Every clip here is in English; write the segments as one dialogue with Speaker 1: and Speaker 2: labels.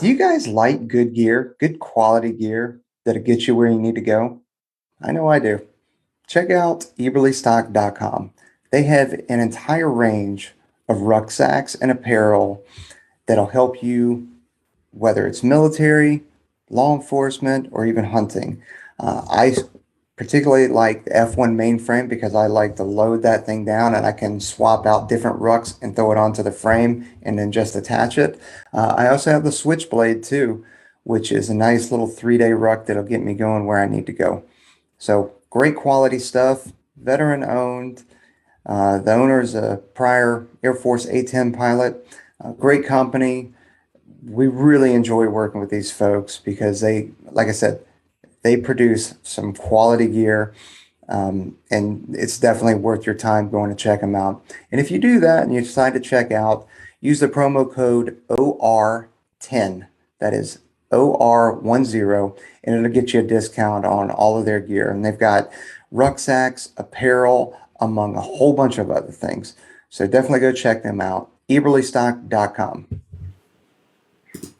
Speaker 1: Do you guys like good gear, good quality gear that'll get you where you need to go? I know I do. Check out eberlystock.com. They have an entire range of rucksacks and apparel that'll help you, whether it's military, law enforcement, or even hunting. I particularly like the F1 mainframe because I like to load that thing down and I can swap out different rucks and throw it onto the frame and then just attach it. I also have the Switchblade too, which is a nice little 3-day ruck that'll get me going where I need to go. So great quality stuff, veteran owned. The owner is a prior Air Force A-10 pilot. Great company. We really enjoy working with these folks because they, like I said, they produce some quality gear, and it's definitely worth your time going to check them out. And if you do that and you decide to check out, use the promo code OR10. That is OR10, and it'll get you a discount on all of their gear. And they've got rucksacks, apparel, among a whole bunch of other things. So definitely go check them out. eberlystock.com.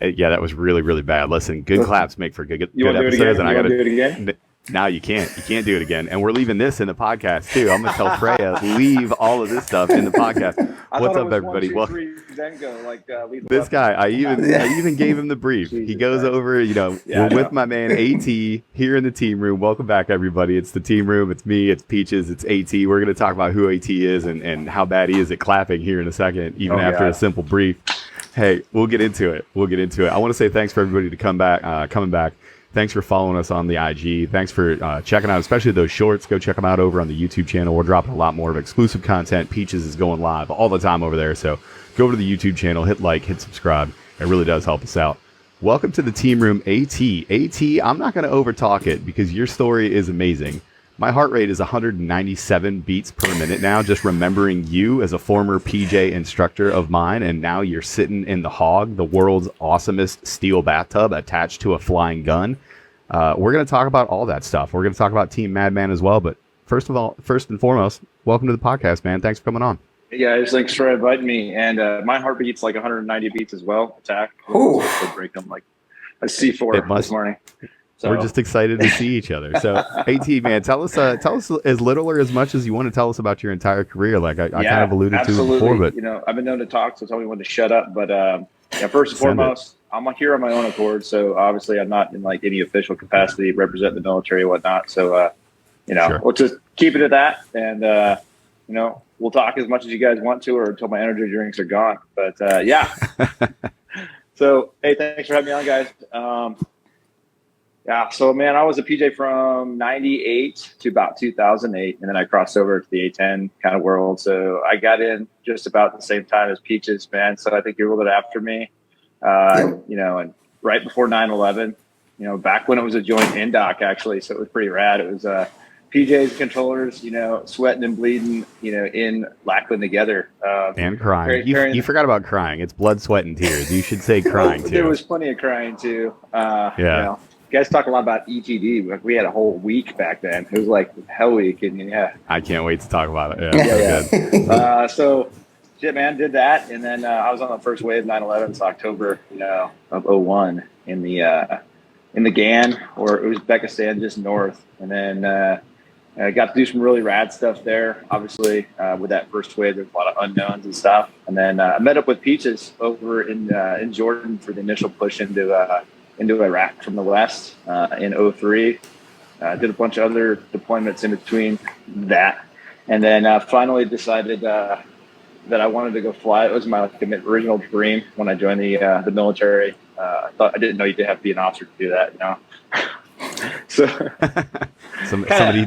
Speaker 2: Yeah, that was really, really bad. Listen, good claps make for good
Speaker 3: You want to do it
Speaker 2: episodes.
Speaker 3: again?
Speaker 2: And I got
Speaker 3: Do it again?
Speaker 2: Now you can't do it again. And we're leaving this in the podcast too. I'm gonna tell Freya leave all of this stuff in the podcast. What's up, everybody?
Speaker 3: Well, then go like
Speaker 2: this guy. I even gave him the brief.
Speaker 3: Jesus
Speaker 2: he goes
Speaker 3: Christ.
Speaker 2: over. We're with my man AT here in the team room. Welcome back, everybody. It's the team room. It's me. It's Peaches. It's AT. We're gonna talk about who AT is and how bad he is at clapping here in a second, even after a simple brief. Hey, we'll get into it. I want to say thanks for everybody to coming back. Thanks for following us on the IG. Thanks for checking out, especially those shorts. Go check them out over on the YouTube channel. We're dropping a lot more of exclusive content. Peaches is going live all the time over there. So go over to the YouTube channel, hit like, hit subscribe. It really does help us out. Welcome to the team room, AT. AT, I'm not going to overtalk it because your story is amazing. My heart rate is 197 beats per minute now, just remembering you as a former PJ instructor of mine, and now you're sitting in the Hog, the world's awesomest steel bathtub attached to a flying gun. We're going to talk about all that stuff. We're going to talk about Team Madman as well, but first and foremost, welcome to the podcast, man. Thanks for coming on.
Speaker 3: Yeah, thanks for inviting me. And my heart beats like 190 beats as well. Attack.
Speaker 1: Ooh.
Speaker 3: So break them like a C4 this morning. So.
Speaker 2: We're just excited to see each other. So, AT, man, tell us as little or as much as you want to tell us about your entire career. Like I kind of alluded to before, but
Speaker 3: I've been known to talk, so tell me when to shut up. But first and foremost, I'm here on my own accord. So obviously, I'm not in like any official capacity representing the military and whatnot. So sure. We'll just keep it at that, and we'll talk as much as you guys want to, or until my energy drinks are gone. But yeah. So hey, thanks for having me on, guys. Yeah, so man, I was a PJ from 98 to about 2008, and then I crossed over to the A-10 kind of world. So I got in just about the same time as Peaches, man. So I think you're a little bit after me, and right before 9/11, back when it was a joint Indoc actually. So it was pretty rad. It was PJs, controllers, sweating and bleeding, in Lackland together.
Speaker 2: And crying. You forgot about crying. It's blood, sweat, and tears. You should say crying too.
Speaker 3: There was plenty of crying too. Guys talk a lot about ETD. We had a whole week back then. It was like Hell Week, and yeah.
Speaker 2: I can't wait to talk about it.
Speaker 3: Yeah. So, shit, man, did that, and then I was on the first wave, 9/11. It's October, of 01 in the GAN, or Uzbekistan, just north, and then I got to do some really rad stuff there. Obviously, with that first wave, there's a lot of unknowns and stuff, and then I met up with Peaches over in Jordan for the initial push into Iraq from the West in 03. Did a bunch of other deployments in between that. And then finally decided that I wanted to go fly. It was my original dream when I joined the military. I didn't know you did have to be an officer to do that, So
Speaker 2: somebody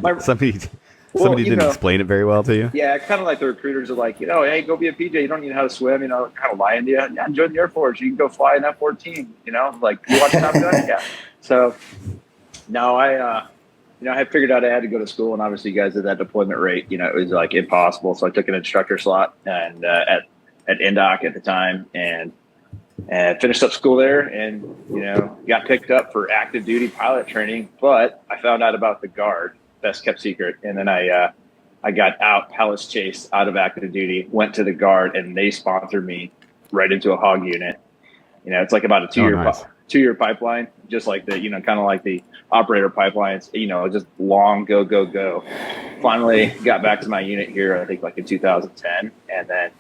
Speaker 2: didn't explain it very well to you.
Speaker 3: Yeah, kind of like the recruiters are like, hey, go be a PJ. You don't need how to swim. Kind of lying to you. Yeah, join the Air Force. You can go fly an F-14. Like you watch Top Gun. Yeah. So no, I had figured out I had to go to school, and obviously you guys at that deployment rate, it was like impossible. So I took an instructor slot and at Indoc at the time, and finished up school there, and got picked up for active duty pilot training. But I found out about the Guard. Best kept secret. And then I got out, Palace chased out of active duty, went to the Guard, and they sponsored me right into a Hog unit. It's like about a 2-year pipeline, just like the, kind of like the operator pipelines, just long go. Finally got back to my unit here, I think like in 2010. And then,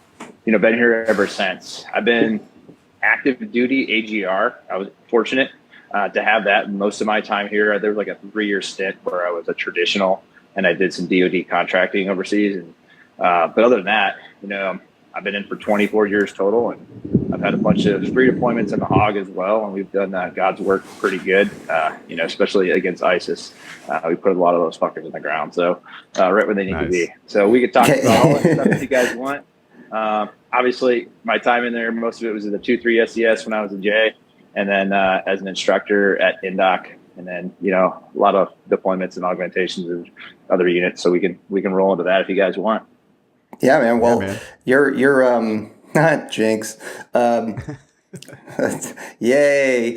Speaker 3: been here ever since. I've been active duty AGR. I was fortunate to have that most of my time here. There was like a 3-year stint where I was a traditional and I did some DOD contracting overseas. And, but other than that, I've been in for 24 years total, and I've had a bunch of free deployments in the Hog as well, and we've done God's work pretty good, especially against ISIS. We put a lot of those fuckers in the ground, so right where they need to be. So we could talk about all that stuff if you guys want. Obviously, my time in there, most of it was in the 2-3 SES when I was a J, and then as an instructor at Indoc, and then a lot of deployments and augmentations of other units. So we can roll into that if you guys want.
Speaker 1: Yeah, man. Well, you're not Jinx. Yay.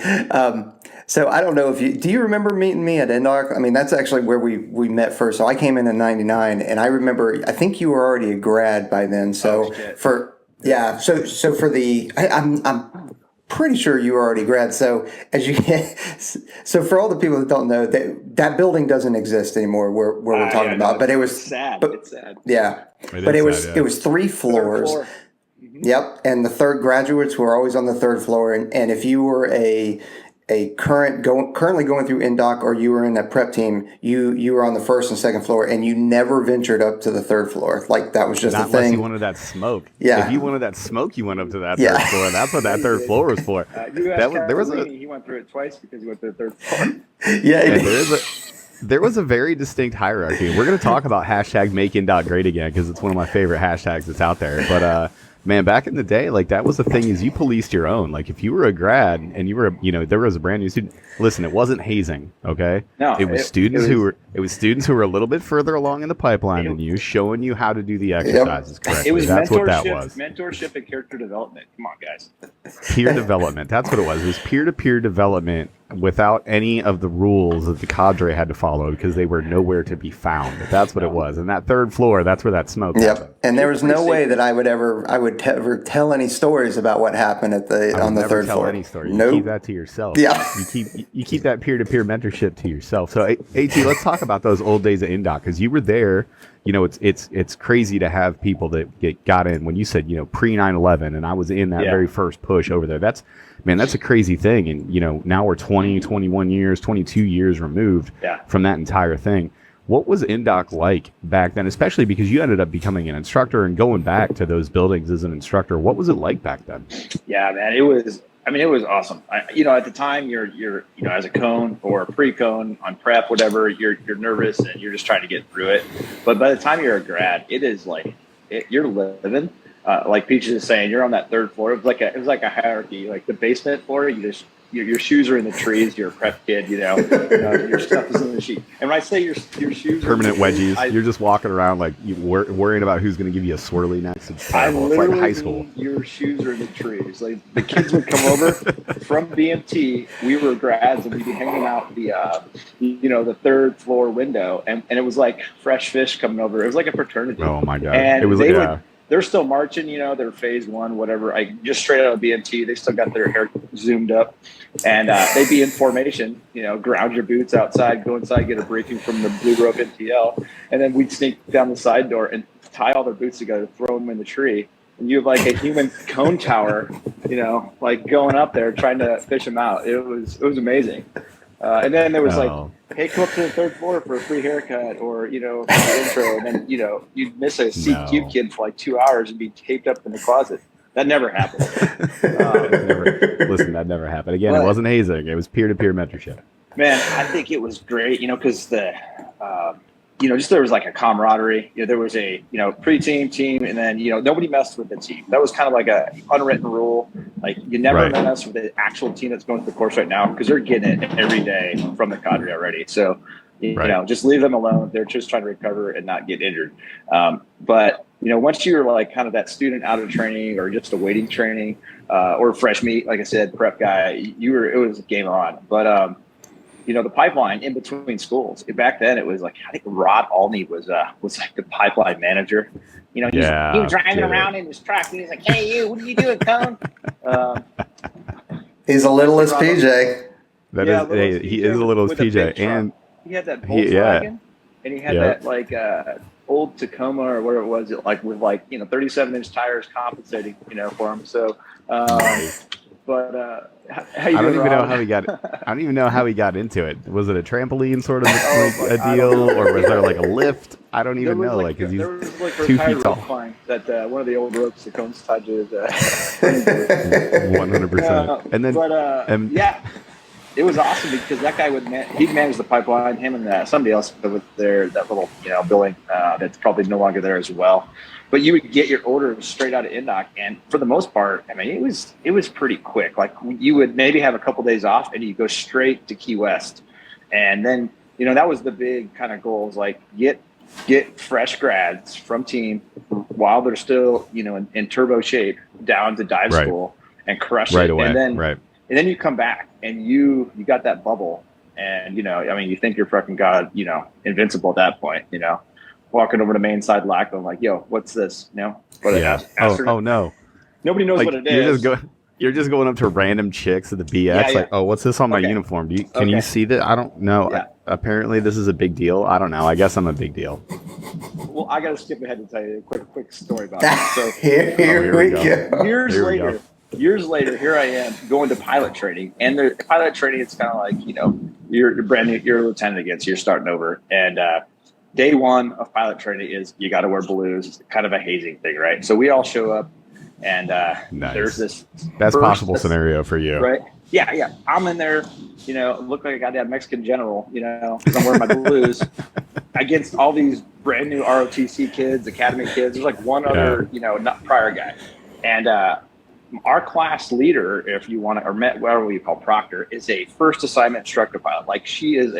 Speaker 1: So I don't know if do you remember meeting me at Indoc? I mean, that's actually where we met first. So I came in '99, and I remember, I think you were already a grad by then. So for I'm pretty sure you were already grad. So so for all the people that don't know, that building doesn't exist anymore where we're talking about, but it was
Speaker 3: sad. It's sad.
Speaker 1: Yeah. It was 3 floors. Mm-hmm. Yep. And the graduates were always on the 3rd floor. And if you were a currently going through Indoc, or you were in a prep team, you were on the 1st and 2nd floor, and you never ventured up to the 3rd floor. Like, that was just
Speaker 2: Not
Speaker 1: a thing.
Speaker 2: Unless you wanted that smoke.
Speaker 1: Yeah.
Speaker 2: If you wanted that smoke, you went up to that 3rd floor. That's what that 3rd floor was for.
Speaker 3: He went through it twice because he went to the 3rd floor.
Speaker 1: Yeah.
Speaker 2: There was a very distinct hierarchy. We're going to talk about hashtag make Indoc great again, because it's one of my favorite hashtags that's out there. But man, back in the day, like, that was the thing, is you policed your own. Like, if you were a grad and you were, there was a brand new student. Listen, it wasn't hazing, okay?
Speaker 3: No,
Speaker 2: it was students who were a little bit further along in the pipeline than you, showing you how to do the exercises correctly. That's what that was.
Speaker 3: Mentorship and character development. Come on, guys.
Speaker 2: Peer development. That's what it was. It was peer-to-peer development without any of the rules that the cadre had to follow, because they were nowhere to be found. That's what it was. And that 3rd floor, that's where that smoke happened.
Speaker 1: And there was no way that I would ever tell any stories about what happened on the 3rd floor.
Speaker 2: Tell any story. You
Speaker 1: Nope.
Speaker 2: keep that to yourself.
Speaker 1: Yeah.
Speaker 2: You keep that peer-to-peer mentorship to yourself. So, AT, let's talk about those old days at Indoc, because you were there. It's crazy to have people that got in when you said, pre 9/11, and I was in that very first push over there. That's a crazy thing. And, now we're 20, 21 years, 22 years removed from that entire thing. What was Indoc like back then, especially because you ended up becoming an instructor and going back to those buildings as an instructor? What was it like back then? Yeah, man, it was awesome. At the time, you're as a cone or a pre-cone on prep, whatever, you're nervous and you're just trying to get through it. But by the time you're a grad, it is like you're living. Like Peaches is saying, you're on that 3rd floor. It was like a hierarchy. Like the basement floor, your shoes are in the trees. You're a prep kid, your stuff is in the sheet. And when I say your shoes permanent wedgies, you're just walking around like you worrying about who's going to give you a swirly next. It's terrible. It's like high school.
Speaker 3: Your shoes are in the trees. Like, the kids would come over from BMT. We were grads, and we'd be hanging out the 3rd floor window, and it was like fresh fish coming over. It was like a fraternity.
Speaker 2: Oh my god!
Speaker 3: And
Speaker 2: it was
Speaker 3: they're still marching, they're phase 1, whatever. I just straight out of BMT, they still got their hair zoomed up, and they'd be in formation, ground your boots outside, go inside, get a briefing from the Blue Rope NTL, and then we'd sneak down the side door and tie all their boots together, throw them in the tree, and you have like a human cone tower, like going up there trying to fish them out. It was amazing. And then there was hey, come up to the 3rd floor for a free haircut, or, for the intro. And then, you'd miss a CQ kid for like 2 hours and be taped up in the closet. That never happened.
Speaker 2: Listen, that never happened. Again, it wasn't hazing. It was peer-to-peer mentorship.
Speaker 3: Man, I think it was great, because just there was like a camaraderie. There was a, pre-team, team, and then, nobody messed with the team. That was kind of like a unwritten rule. Like, you never mess with the actual team that's going through the course right now, because they're getting it every day from the cadre already. So, just leave them alone. They're just trying to recover and not get injured. But, once you're like kind of that student out of training, or just awaiting training, or fresh meat, like I said, prep guy, it was game on. But, the pipeline in between schools. Back then, it was like, I think Rod Alney was like the pipeline manager. He was driving around in his truck, and he's like, "Hey, you, what are you doing, Cone?"
Speaker 1: He's a littlest PJ.
Speaker 2: He is a littlest PJ, and
Speaker 3: he had that Volkswagen, and he had that like old Tacoma or whatever it was, like with 37-inch tires compensating, for him. So, but I don't even know how he got. I don't even know how he got into it. Was it a trampoline sort of a deal, or was there like a lift? I don't even know. Like, because he's 2 feet tall. That one of the old ropes that comes tied to his.
Speaker 2: 100%. And then,
Speaker 3: yeah. It was awesome because that guy he'd manage the pipeline, him and somebody else with that little building that's probably no longer there as well. But you would get your orders straight out of Indoc, and for the most part, I mean, it was pretty quick. Like you would maybe have a couple days off, and you go straight to Key West, and then that was the big kind of goals, like get fresh grads from team while they're still in turbo shape down to dive school and crush it
Speaker 2: away.
Speaker 3: And then you come back and you got that bubble, and you think you're fucking God, invincible at that point, walking over to main side LAC going like, yo, what's this?
Speaker 2: Oh no.
Speaker 3: Nobody knows what it is.
Speaker 2: You're just going up to random chicks at the BX like, oh, what's this on my uniform? Can you see that? I don't know.
Speaker 3: Yeah.
Speaker 2: Apparently this is a big deal. I don't know. I guess I'm a big deal.
Speaker 3: Well, I got to skip ahead and tell you a quick story about that. So
Speaker 1: here we go.
Speaker 3: Years later, here I am going to pilot training, and the pilot training, it's kind of like, you're brand new, you're a lieutenant again, so you're starting over. And day one of pilot training is you got to wear blues. It's kind of a hazing thing, right? So we all show up, and there's this
Speaker 2: best possible scenario for you,
Speaker 3: right? Yeah. I'm in there, look like a goddamn Mexican general, because I'm wearing my blues against all these brand new ROTC kids, academy kids. There's like one other, not prior guy, and our class leader, if you want to, or whatever you call proctor, is a first assignment instructor pilot. Like she is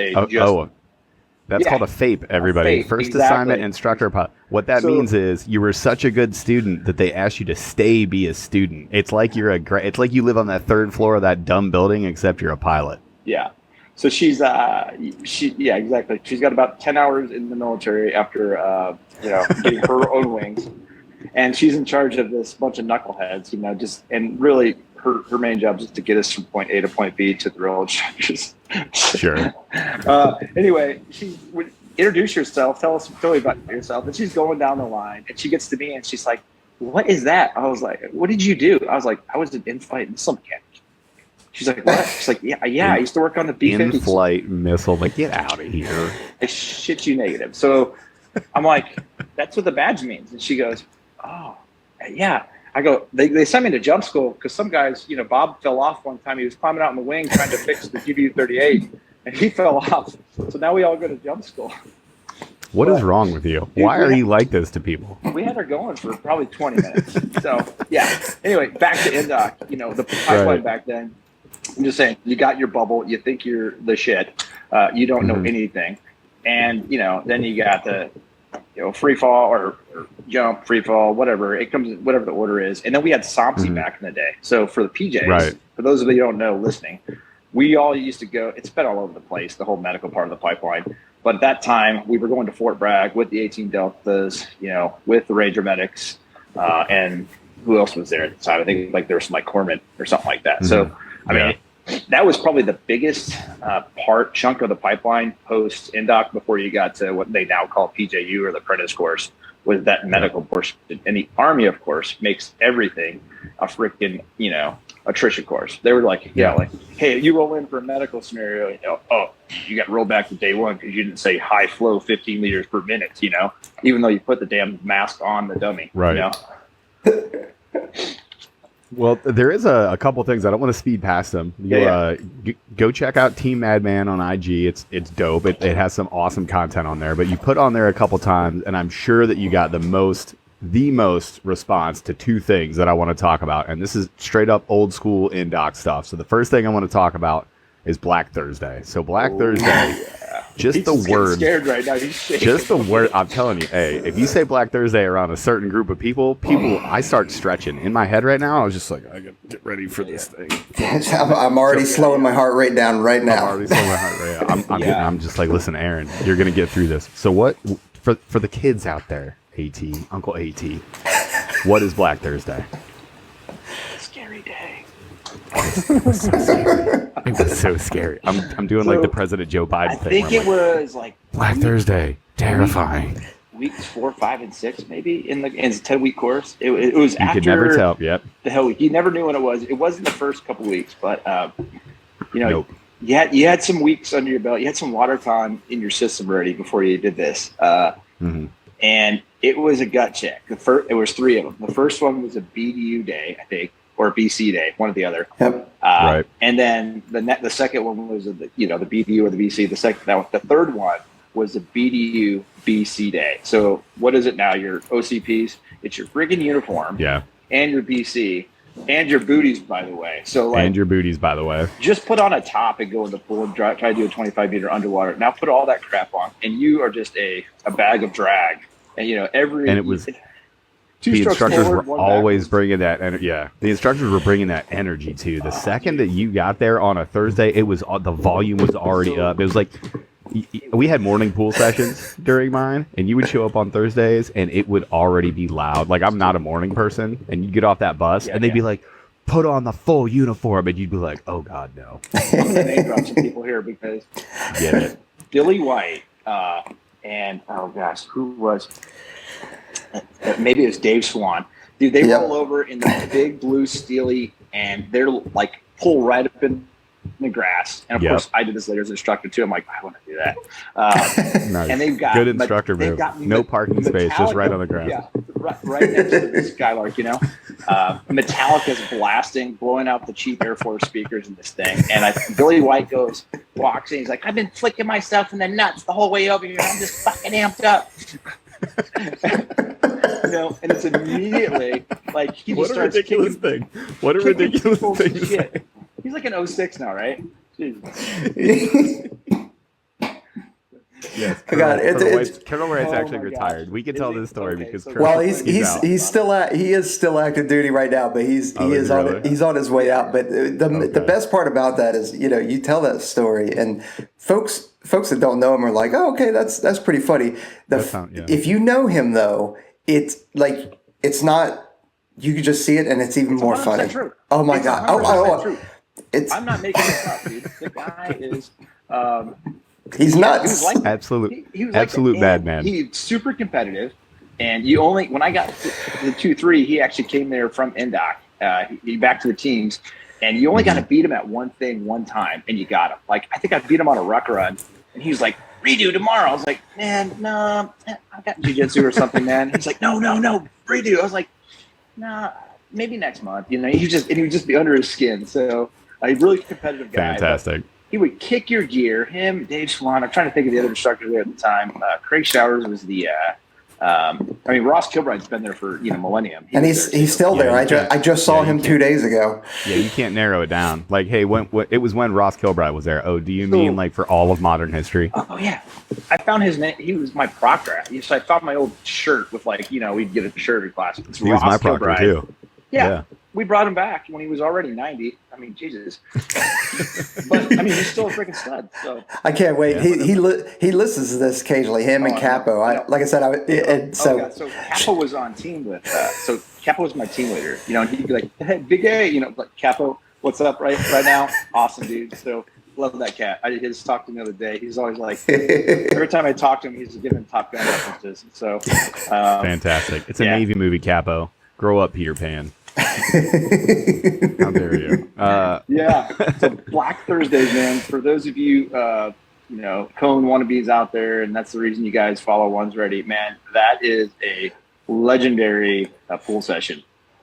Speaker 2: that's called a FAPE, everybody. First assignment instructor pilot. What that means is you were such a good student that they asked you to be a student. It's like it's like you live on that third floor of that dumb building, except you're a pilot.
Speaker 3: Yeah. So she's exactly. She's got about 10 hours in the military after getting her own wings. And she's in charge of this bunch of knuckleheads, and really her main job is to get us from point A to point B to the real instructors.
Speaker 2: Sure.
Speaker 3: Anyway, she would introduce yourself, tell me about yourself, and she's going down the line, and she gets to me, and she's like, "What is that?" I was like, "What did you do?" I was like, "I was an in-flight missile mechanic." She's like, "What?" She's like, "Yeah, I used to work on the B-50s."
Speaker 2: In-flight missile, like, get out of here.
Speaker 3: I shit you negative. So I'm like, "That's what the badge means," and she goes, "Oh, yeah." I go, they sent me to jump school because some guys, Bob fell off one time. He was climbing out in the wing trying to fix the GW38, and he fell off. So now we all go to jump school.
Speaker 2: What is wrong with you? Why are you like this to people?
Speaker 3: We had her going for probably 20 minutes. So, yeah. Anyway, back to Indoc. The pipeline back then, I'm just saying, you got your bubble. You think you're the shit. You don't know anything. And, then you got the free fall or jump, free fall, whatever it comes, whatever the order is. And then we had SOMSI back in the day. So for the PJs, for those of you who don't know listening, we all used to go, it's been all over the place, the whole medical part of the pipeline. But at that time, we were going to Fort Bragg with the 18 Deltas, with the Ranger medics, and who else was there at the time? I think there was some corpsmen or something like that. So, I mean, that was probably the biggest chunk of the pipeline post Indoc before you got to what they now call PJU or the apprentice course, was that medical portion. And the Army, of course, makes everything a freaking, attrition course. They were like, hey, you roll in for a medical scenario, you got rolled back to day one because you didn't say high flow 15 liters per minute, even though you put the damn mask on the dummy.
Speaker 2: Right. Well, there is a couple things. I don't want to speed past them. Go check out Team Madman on IG. It's dope. It has some awesome content on there. But you put on there a couple times, and I'm sure that you got the most response to two things that I want to talk about. And this is straight up old school Indoc stuff. So the first thing I want to talk about is Black Thursday. So Black Thursday, just the word.
Speaker 3: Scared right now. He's shaking.
Speaker 2: Just the word. I'm telling you, hey, if you say Black Thursday around a certain group of people, I start stretching in my head right now. I was just like, I gotta get ready for this thing.
Speaker 1: I'm already slowing my heart rate down right now.
Speaker 2: I'm already slowing my heart rate. I'm just like, listen, Aaron, you're gonna get through this. So what for the kids out there, Uncle AT, what is Black Thursday?
Speaker 3: Scary day.
Speaker 2: It was so scary. It was so scary. I'm doing like the President Joe Biden thing.
Speaker 3: I think it was like
Speaker 2: Black Thursday, terrifying.
Speaker 3: Weeks 4, 5, and 6, maybe in it's a 10-week course. It was
Speaker 2: you
Speaker 3: after
Speaker 2: could never tell. Yep.
Speaker 3: The hell week. You never knew when it was. It wasn't the first couple weeks, but
Speaker 2: Nope.
Speaker 3: you had some weeks under your belt. You had some water con in your system already before you did this. And it was a gut check. It was 3 of them. The first one was a BDU day, I think, or a BC day, one or the other.
Speaker 1: Yep.
Speaker 2: Right.
Speaker 3: And then the second one was the BDU or the BC. The third one was the BDU BC day. So what is it now? Your OCPs. It's your friggin' uniform.
Speaker 2: Yeah.
Speaker 3: And your BC. And your booties, by the way. So
Speaker 2: and your booties, by the way.
Speaker 3: Just put on a top and go in the pool and try to do a 25-meter underwater. Now put all that crap on, and you are just a bag of drag. And
Speaker 2: it was the instructors were always bringing that. The instructors were bringing that energy too. The second that you got there on a Thursday, it was the volume was already up. It was like we had morning pool sessions during mine, and you would show up on Thursdays, and it would already be loud. Like, I'm not a morning person, and you get off that bus, and they'd be like, put on the full uniform, and you'd be like, oh, God, no.
Speaker 3: I'm going to name drop some people here because
Speaker 2: get it.
Speaker 3: Billy White and, oh, gosh, who was maybe it was Dave Swan. Dude, they roll over in the big blue Steely, and they're, like, pull right up in the grass, and of course I did this later as an instructor too. I'm like, I want to do that.
Speaker 2: Nice.
Speaker 3: And they've got
Speaker 2: good instructor move. No parking space, just right on the grass.
Speaker 3: Yeah, right next to the Skylark. Metallica's blasting, blowing out the cheap Air Force speakers in this thing, and Billy White walks in. He's like, I've been flicking myself in the nuts the whole way over here. I'm just fucking amped up. And it's immediately like he just starts kicking.
Speaker 2: What a ridiculous thing to say.
Speaker 3: He's like an 06 now, right?
Speaker 2: Yes,
Speaker 1: God,
Speaker 2: Colonel Wright's actually retired. We can tell this story because
Speaker 1: he's still active duty right now, but he's on his way out. But the best part about that is you tell that story, and folks that don't know him are like, oh, okay, that's pretty funny. If you know him though, it's like it's not. You can just see it, and it's even more funny.
Speaker 3: True.
Speaker 1: Oh my God!
Speaker 3: True. I'm not making this up, dude. The guy is.
Speaker 1: He's nuts.
Speaker 3: He was
Speaker 2: absolute madman.
Speaker 3: He's super competitive, and when I got to the 2-3, he actually came there from Indoc. He back to the teams, and you only got to beat him at one thing one time, and you got him. Like I think I beat him on a ruck run, and he was like, "Redo tomorrow." I was like, "Man, no, I got jiu-jitsu or something, man." He's like, "No, redo." I was like, "Nah, maybe next month." He would just be under his skin. So a really competitive guy.
Speaker 2: Fantastic.
Speaker 3: He would kick your gear. Him, Dave Swan. I'm trying to think of the other instructor there at the time. Craig Showers was the. Ross Kilbride's been there for millennium.
Speaker 1: And he's still there. I just saw him 2 days ago.
Speaker 2: Yeah, you can't narrow it down. Like, hey, it was when Ross Kilbride was there. Oh, do you mean like for all of modern history?
Speaker 3: Oh yeah, I found his name. He was my proctor. So I found my old shirt with we'd get a shirt in class. It's
Speaker 2: he
Speaker 3: Ross
Speaker 2: was my proctor too.
Speaker 3: Yeah. We brought him back when he was already 90. I mean, Jesus. But, he's still a freaking stud. So.
Speaker 1: I can't wait. He listens to this occasionally, him and Capo.
Speaker 3: So Capo was on team with, so Capo was my team leader, and he'd be like, hey, Big A, like, Capo, what's up right now? Awesome, dude. So love that cat. I just talked to him the other day. He's always like, every time I talk to him, he's giving Top Gun references. So
Speaker 2: fantastic. It's a Navy movie, Capo. Grow up, Peter Pan. How dare you?
Speaker 3: So Black Thursdays, man. For those of you, cone wannabes out there, and that's the reason you guys follow One's Ready, man. That is a legendary pool session.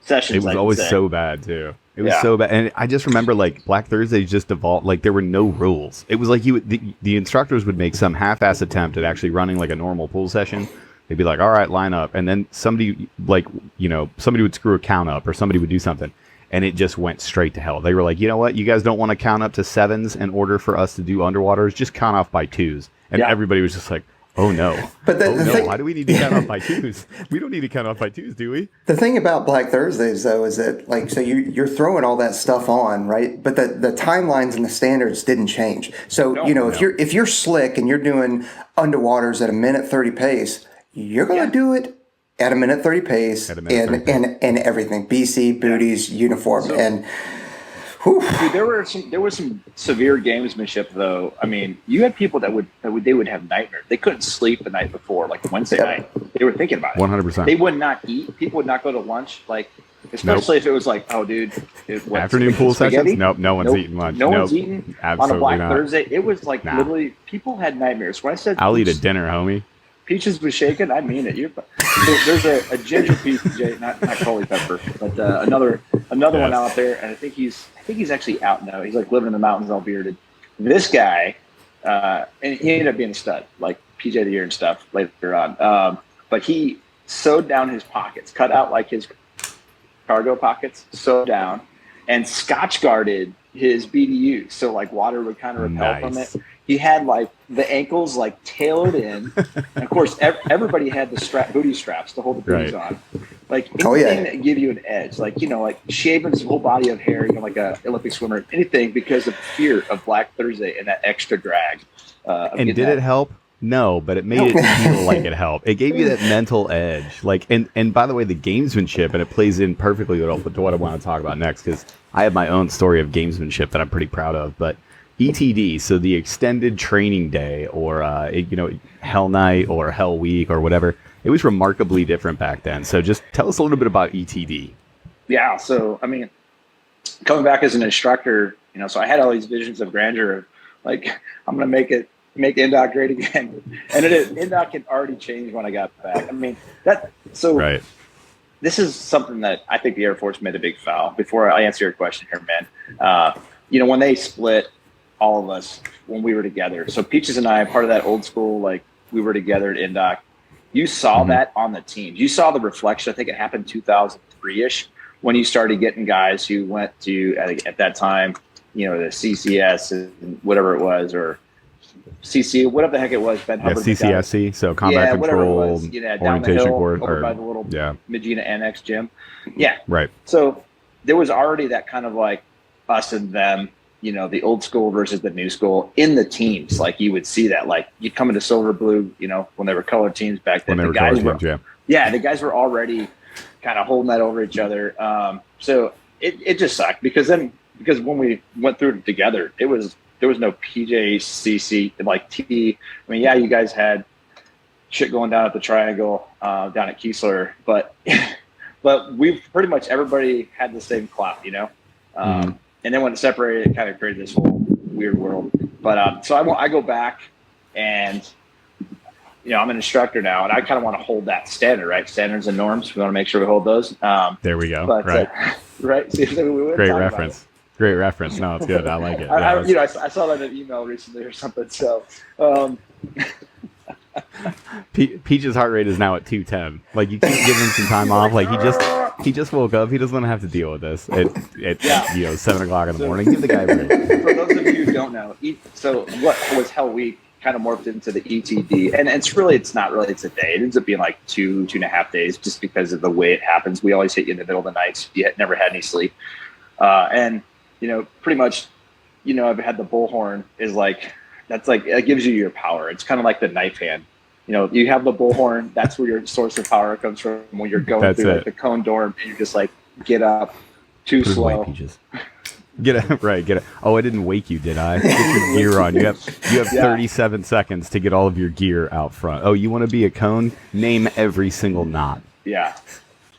Speaker 3: It
Speaker 2: was always so bad too. It was so bad, and I just remember like Black Thursdays just evolved. Like there were no rules. It was like the instructors would make some half-ass attempt at actually running like a normal pool session. They'd be like, all right, line up. And then somebody would screw a count up or somebody would do something. And it just went straight to hell. They were like, you know what? You guys don't want to count up to 7s in order for us to do underwaters. Just count off by 2s. And everybody was just like, oh, no.
Speaker 1: But
Speaker 2: why do we need to count off by 2s? We don't need to count off by 2s, do we?
Speaker 1: The thing about Black Thursdays, though, is that, so you're throwing all that stuff on, right? But the timelines and the standards didn't change. So, if you're slick and you're doing underwaters at a minute 30 pace, you're going to do it at a minute 30 pace and everything. BC, booties, uniform. And
Speaker 3: Dude, there was some severe gamesmanship though. I mean, you had people that would have nightmares. They couldn't sleep the night before, like Wednesday night. They were thinking about it.
Speaker 2: 100%.
Speaker 3: They would not eat. People would not go to lunch, like especially if it was like, oh, dude,
Speaker 2: afternoon pool sessions. Nope, no one's eating lunch.
Speaker 3: No one's eating on a Black Thursday. It was like literally people had nightmares. When I said
Speaker 2: I'll eat a dinner, homie.
Speaker 3: Peaches was shaking. I mean it. There's a ginger PJ, not Coley Pepper, but another one out there, and I think he's actually out now. He's like living in the mountains, all bearded. This guy, and he ended up being a stud, like PJ of the year and stuff later on. But he sewed down his pockets, cut out like his cargo pockets, sewed down, and Scotch guarded his BDUs, so like water would kind of repel from it. He had like the ankles like tailored in, and of course everybody had the booty straps to hold the booties on. Like anything that give you an edge, like like shaving his whole body of hair, like a Olympic swimmer, anything because of fear of Black Thursday and that extra drag.
Speaker 2: And did it help? No, but it made it feel like it helped. It gave you that mental edge. Like, and by the way, the gamesmanship, and it plays in perfectly with what I want to talk about next, because I have my own story of gamesmanship that I'm pretty proud of. But ETD, so the extended training day, or Hell Night or Hell Week or whatever, it was remarkably different back then. So just tell us a little bit about ETD.
Speaker 3: Yeah, so I mean, coming back as an instructor, so I had all these visions of grandeur, of, like I'm gonna make Indoc great again, and it is. Indoc had already changed when I got back. I mean right. This is something that I think the Air Force made a big foul. Before I answer your question here, man, when they split all of us when we were together. So Peaches and I, part of that old school, like we were together at Indoc. You saw that on the teams. You saw the reflection. I think it happened 2003-ish when you started getting guys who went to, at that time, the CCS and whatever it was, or CC, whatever the heck it was. Ben Hubbard.
Speaker 2: CCSC, so Combat Control, Orientation Court,
Speaker 3: over by the little Medina Annex gym. Yeah. Right. So there was already that kind of like us and them, the old school versus the new school in the teams. Like you would see that, like you'd come into Silver Blue, when they were colored teams back then. The guys were already kind of holding that over each other. So it just sucked because when we went through it together, there was no PJCC like T. I mean, yeah, you guys had shit going down at the Triangle, down at Keesler, but we pretty much everybody had the same clout, And then when it separated, it kind of created this whole weird world. But so I go back, and I'm an instructor now, and I kind of want to hold that standard, right? Standards and norms. We want to make sure we hold those.
Speaker 2: There we go.
Speaker 3: But,
Speaker 2: right.
Speaker 3: Right. See,
Speaker 2: great reference. Great reference. No, it's good. I like it.
Speaker 3: I saw that in an email recently or something. So.
Speaker 2: Peach's heart rate is now at 210. Like you keep giving him some time off. Like he just woke up. He doesn't want to have to deal with this at 7:00 in the morning. Give the guy a break.
Speaker 3: For those of you who don't know, so what was Hell Week kind of morphed into the ETD, and it's a day. It ends up being like 2.5 days, just because of the way it happens. We always hit you in the middle of the night. So you never had any sleep, and pretty much, I've had the bullhorn is like. That's like, it gives you your power. It's kind of like the knife hand. You have the bullhorn. That's where your source of power comes from when you're going through like the cone dorm, and you're just like, get up, too slow.
Speaker 2: Get up, right? Get up. Oh, I didn't wake you, did I? Get your gear on. You have 37 seconds to get all of your gear out front. Oh, you want to be a cone? Name every single knot.
Speaker 3: Yeah.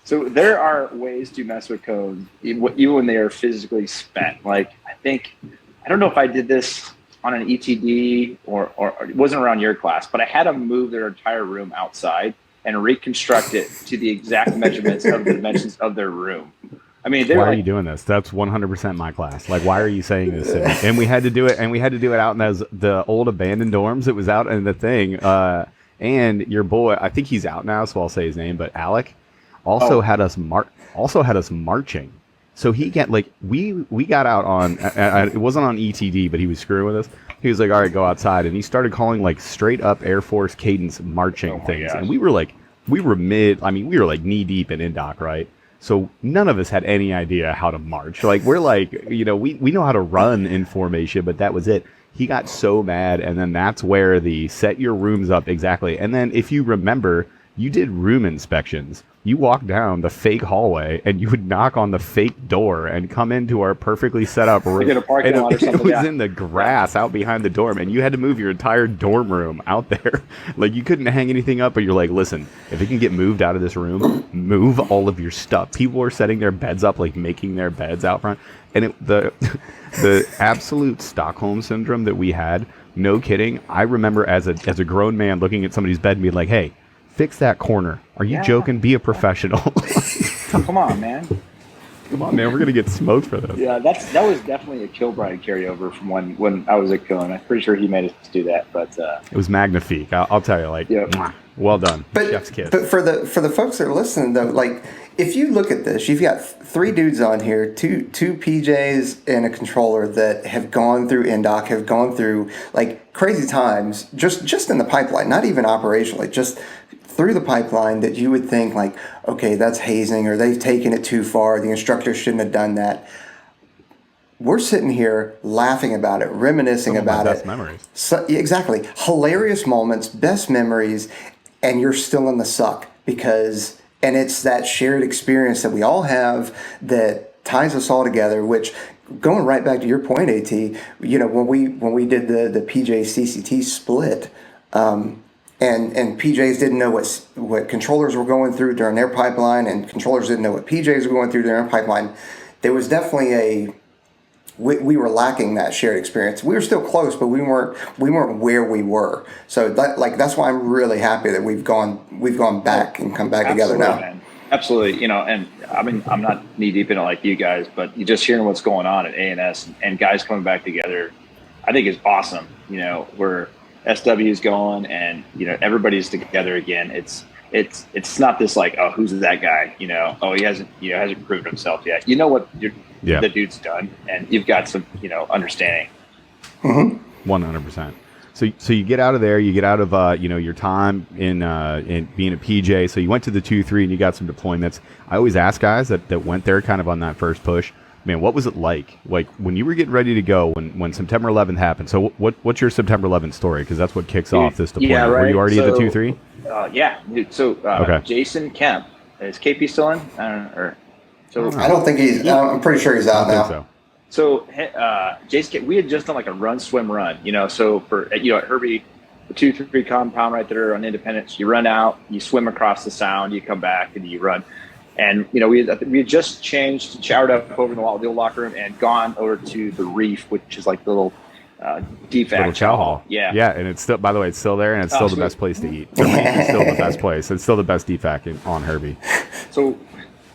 Speaker 3: So there are ways to mess with cones, even when they are physically spent. Like I don't know if I did this on an ETD or it wasn't around your class, but I had to move their entire room outside and reconstruct it to the exact measurements of the dimensions of their room. I mean,
Speaker 2: why are you doing this? That's 100% my class. Like, why are you saying this to me? And we had to do it, out in the old abandoned dorms. It was out in the thing. And your boy, I think he's out now, so I'll say his name, but Alec also had us marching. So he we got out on, it wasn't on ETD, but he was screwing with us. He was like, all right, go outside. And he started calling like straight up Air Force cadence marching things. Gosh. And we were like knee deep in Indoc, right? So none of us had any idea how to march. Like we're like, we know how to run in formation, but that was it. He got so mad. And then that's where the set your rooms up exactly. And then if you remember, you did room inspections. you walk down the fake hallway and you would knock on the fake door and come into our perfectly set up room.
Speaker 3: Get a parking lot or something.
Speaker 2: It was in the grass out behind the dorm, and you had to move your entire dorm room out there. Like, you couldn't hang anything up, but you're like, listen, if it can get moved out of this room, move all of your stuff. People were setting their beds up, like making their beds out front. And the absolute Stockholm syndrome that we had, no kidding. I remember as a grown man looking at somebody's bed and being like, hey, fix that corner. Are you joking? Be a professional.
Speaker 3: Come on, man.
Speaker 2: Come on, man. We're going to get smoked for this.
Speaker 3: Yeah, that was definitely a Kilbride carryover from when I was at Cohen. I'm pretty sure he made us do that. But
Speaker 2: it was magnifique. I'll tell you, like, well done. Chef's kiss.
Speaker 1: But for the folks that are listening, though, like, if you look at this, you've got 3 dudes on here, two PJs and a controller that have gone through Indoc, have gone through, like, crazy times, just in the pipeline, not even operationally, just through the pipeline, that you would think, like, okay, that's hazing, or they've taken it too far, the instructor shouldn't have done that. We're sitting here laughing about it, reminiscing about it.
Speaker 2: Best memories.
Speaker 1: So, exactly. Hilarious moments, best memories, and you're still in the suck because, and it's that shared experience that we all have that ties us all together, which, going right back to your point, AT, you know, when we did the PJ CCT split, and PJs didn't know what controllers were going through during their pipeline, and controllers didn't know what PJs were going through during their pipeline. There was definitely we were lacking that shared experience. We were still close, but we weren't where we were. So that's why I'm really happy that we've gone back and come back together now.
Speaker 3: Man. Absolutely, you know, and I mean, I'm not knee deep in it like you guys, but you just hearing what's going on at A&S and guys coming back together, I think is awesome. You know, where SW is going, and you know, everybody's together again. It's not this like, oh, who's that guy? You know, oh, he hasn't proven himself yet. You know what the dude's done, and you've got some, you know, understanding.
Speaker 2: 100%. So you get out of there, you get out of your time in being a PJ. So you went to the 2-3 and you got some deployments. I always ask guys that went there kind of on that first push, man, what was it like? Like when you were getting ready to go, when September 11th happened. So what's your September 11th story? Because that's what kicks off this deployment.
Speaker 3: Yeah, right.
Speaker 2: Were you already at the 2-3?
Speaker 3: Yeah. So
Speaker 2: okay.
Speaker 3: Jason Kemp, is KP still in?
Speaker 1: I don't think he's. I'm pretty sure he's out now.
Speaker 3: So Jason, we had just done like a run, swim, run. You know, so for at Herbie, the 2-3 compound right there on Independence, you run out, you swim across the Sound, you come back, and you run. And you know, we had just changed, showered up over in the old locker room, and gone over to the Reef, which is like the little DFAC
Speaker 2: little chow hall.
Speaker 3: Yeah,
Speaker 2: and it's still, by the way, it's still there, and it's still the best place to eat. For me, it's still the best place. It's still the best DFAC on Herbie.
Speaker 3: So,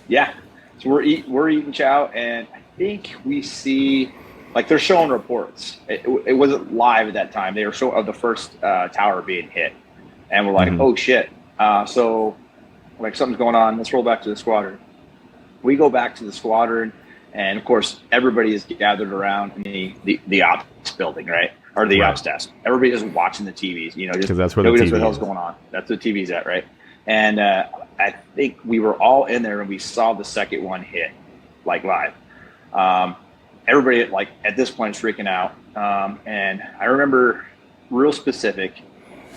Speaker 3: yeah, so we're eating chow, and I think we see, like, they're showing reports. It wasn't live at that time. They were showing of the first tower being hit, and we're like, oh shit. So, like, something's going on. Let's roll back to the squadron. We go back to the squadron, and of course, everybody is gathered around in the ops building, right? Or the ops desk. Everybody is watching the TVs, you know, just
Speaker 2: that's where
Speaker 3: nobody
Speaker 2: the
Speaker 3: knows what the hell's going on. That's the TV's at, right? And I think we were all in there, and we saw the second one hit, like, live. Everybody, like, at this point is freaking out. And I remember real specific.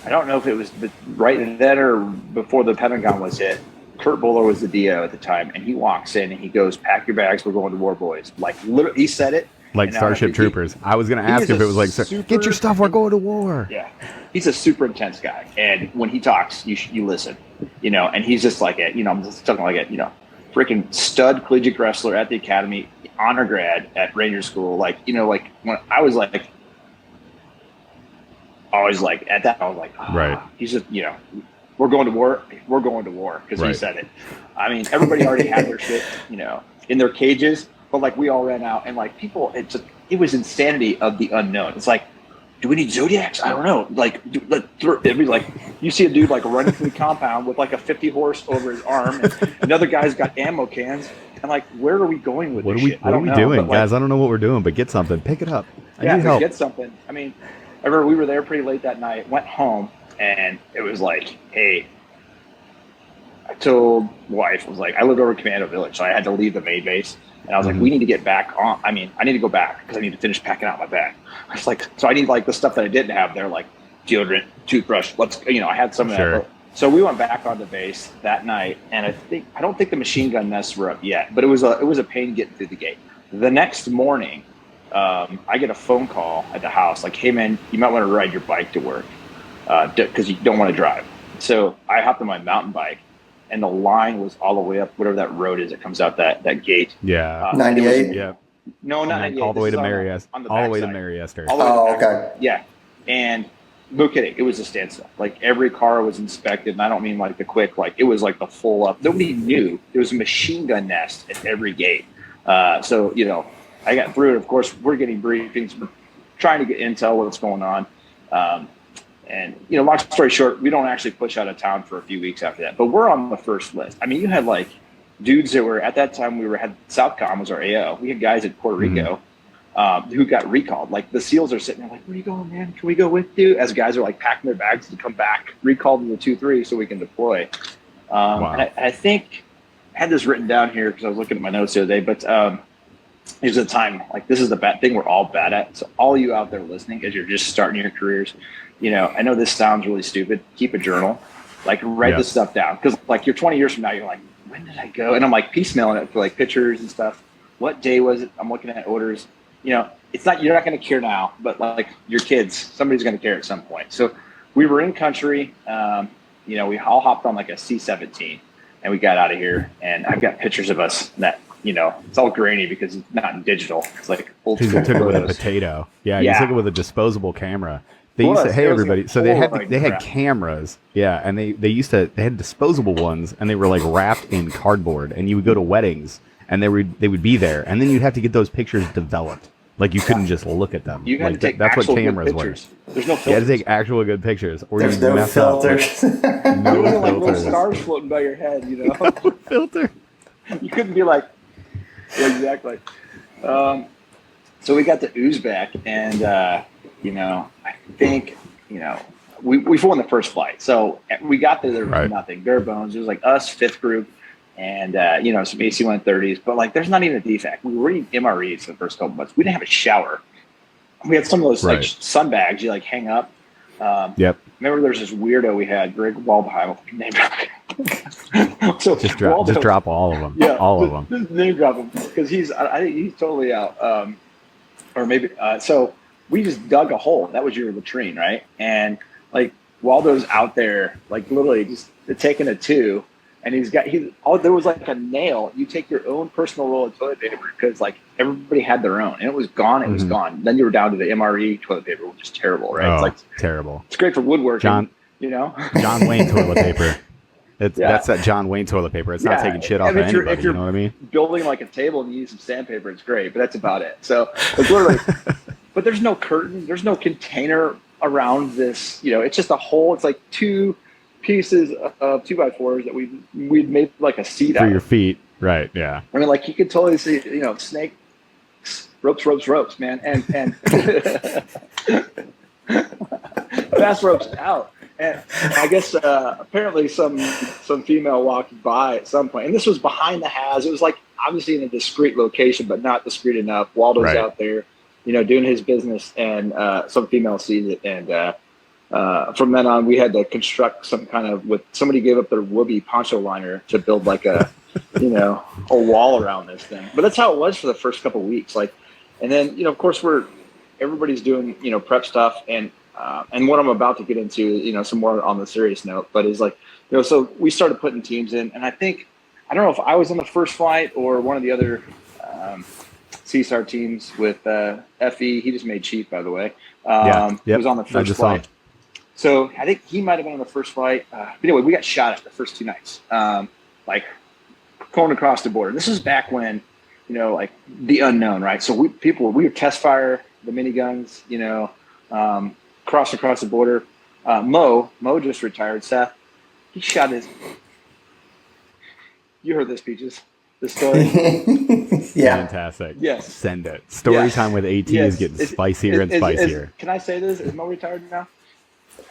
Speaker 3: I don't know if it was right then or before the Pentagon was hit. Kurt Buller was the DO at the time, and he walks in and he goes, "Pack your bags, we're going to war, boys." Like, literally, he said it.
Speaker 2: Like Starship Troopers. I was going to ask if it was like, "Get your stuff, we're going to war."
Speaker 3: Yeah, he's a super intense guy, and when he talks, you listen, you know. And he's just like I'm just talking like freaking stud collegiate wrestler at the academy, honor grad at Ranger School. Like, you know, like when I was like. Always like at that, I was like,
Speaker 2: right.
Speaker 3: He's just, you know, we're going to war. We're going to war because he said it. I mean, everybody already had their shit, you know, in their cages, but like we all ran out, and like people, it was insanity of the unknown. It's like, do we need Zodiacs? I don't know. Like, it'd be like you see a dude like running through the compound with like a 50 horse over his arm, and another guy's got ammo cans. And like, where are we going with this shit?
Speaker 2: What are we doing, guys? I don't know what we're doing, but get something, pick it up. I need help.
Speaker 3: Get something. I mean. I remember we were there pretty late that night, went home, and it was like, hey, I told wife, was like, I lived over Commando Village, so I had to leave the main base. And I was like, we need to get back on. I mean, I need to go back because I need to finish packing out my bag. I was like, so I need like the stuff that I didn't have there, like deodorant, toothbrush. I had some of that. So we went back on the base that night, and I don't think the machine gun nests were up yet, but it was a pain getting through the gate. The next morning, I get a phone call at the house, like, "Hey man, you might want to ride your bike to work because you don't want to drive." So I hopped on my mountain bike, and the line was all the way up, whatever that road is that comes out that gate.
Speaker 2: Yeah,
Speaker 1: 98.
Speaker 2: yeah.
Speaker 3: No, not 98.
Speaker 2: All the way to Mariester.
Speaker 3: All the way to
Speaker 2: Mariester.
Speaker 1: Oh, okay.
Speaker 3: Yeah, and no kidding, it was a standstill. Like every car was inspected, and I don't mean like the quick, like it was like the full up. Nobody knew there was a machine gun nest at every gate. So I got through it. Of course, we're getting briefings, we're trying to get intel what's going on. And long story short, we don't actually push out of town for a few weeks after that. But we're on the first list. I mean, you had like dudes that were at that time. Had Southcom was our AO. We had guys at Puerto Rico. Who got recalled. Like the SEALs are sitting there like, "Where are you going, man? Can we go with you?" As guys are like packing their bags to come back, recalled in the 2-3 so we can deploy.
Speaker 2: Wow.
Speaker 3: And I think I had this written down here because I was looking at my notes the other day, but there's a time, like this is the bad thing we're all bad at. So all you out there listening as you're just starting your careers, I know this sounds really stupid. Keep a journal, like write this stuff down. Because like you're 20 years from now, you're like, when did I go? And I'm like piecemealing it for like pictures and stuff. What day was it? I'm looking at orders. It's not, you're not going to care now, but like your kids, somebody's going to care at some point. So we were in country, we all hopped on like a C-17 and we got out of here. And I've got pictures of us that, it's all grainy because it's not in digital. It's like old school
Speaker 2: You took it with a
Speaker 3: photos.
Speaker 2: potato. Yeah, you took it with a disposable camera. They used to, hey everybody, so they had cameras, and they had disposable ones, and they were like wrapped in cardboard, and you would go to weddings, and they would be there, and then you'd have to get those pictures developed. Like you couldn't just look at them.
Speaker 3: You got
Speaker 2: like
Speaker 3: to take
Speaker 2: that's what
Speaker 3: actual
Speaker 2: cameras
Speaker 3: good
Speaker 2: were.
Speaker 3: pictures. There's no filters.
Speaker 2: You had to take actual good pictures, or
Speaker 1: There's
Speaker 2: you
Speaker 1: no
Speaker 2: mess
Speaker 1: filters.
Speaker 2: up.
Speaker 3: There were like little stars floating by your head,
Speaker 2: No filter.
Speaker 3: You couldn't be like, yeah, exactly. So we got to Uzbek, and I think we flew on the first flight. So we got there was nothing, bare bones. It was like us, fifth group, and some AC-130s. But like, there's not even a defect. We were eating MREs for the first couple months. We didn't have a shower. We had some of those like sun bags you like hang up. Remember, there's this weirdo we had, Greg Waldheim, named. So
Speaker 2: just drop all of them.
Speaker 3: Yeah,
Speaker 2: all of them.
Speaker 3: Just name drop him because I think he's totally out. Or maybe so we just dug a hole. That was your latrine, right? And like Waldo's out there, like literally just taking a two, and there was like a nail. You take your own personal roll of toilet paper because like everybody had their own, and it was gone. It was gone. Then you were down to the MRE toilet paper, which is terrible, right?
Speaker 2: Oh,
Speaker 3: it's like
Speaker 2: terrible.
Speaker 3: It's great for woodworking.
Speaker 2: John Wayne toilet paper. That's that John Wayne toilet paper. It's not taking shit off of anybody.
Speaker 3: If you're
Speaker 2: you know what I mean?
Speaker 3: Building like a table and you use some sandpaper, it's great, but that's about it. So it's literally, but there's no curtain, there's no container around this. It's just a hole. It's like two pieces of 2x4s that we'd made like a seat
Speaker 2: for
Speaker 3: out
Speaker 2: your
Speaker 3: of.
Speaker 2: feet, right? Yeah.
Speaker 3: I mean, like you could totally see, snake ropes, man, and fast ropes out. And I guess apparently some female walked by at some point, and this was behind the house. It was like obviously in a discreet location, but not discreet enough. Waldo's out there, doing his business, and some female sees it, and from then on, we had to construct some kind of somebody gave up their Whoopee poncho liner to build like a a wall around this thing. But that's how it was for the first couple of weeks. Like, and then of course everybody's doing prep stuff and what I'm about to get into, some more on the serious note, but is like, so we started putting teams in, and I don't know if I was on the first flight or one of the other CSAR teams with FE. He just made chief, by the way. He was on the first flight. So I think he might have been on the first flight. But anyway, we got shot at the first 2 nights, like going across the border. This is back when, like the unknown, right? So we would test fire the miniguns, across the border. Mo just retired. Seth, he shot his. You heard this, Peaches? This story.
Speaker 1: Yeah.
Speaker 2: Fantastic.
Speaker 3: Yes.
Speaker 2: Send it. Story time with AT is getting spicier and spicier.
Speaker 3: Can I say this? Is Mo retired now?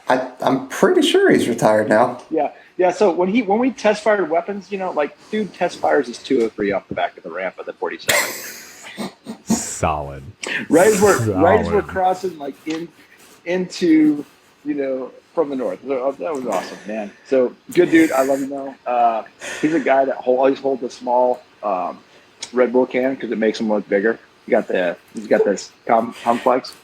Speaker 1: I'm pretty sure he's retired now.
Speaker 3: Yeah. So when we test fired weapons, like dude test fires his 203 off the back of the ramp of the 47.
Speaker 2: Solid.
Speaker 3: Right as we're crossing like into from the north. So, that was awesome, man. So good dude. I love him though. He's a guy that always holds a small Red Bull can because it makes him look bigger. He's got this complex.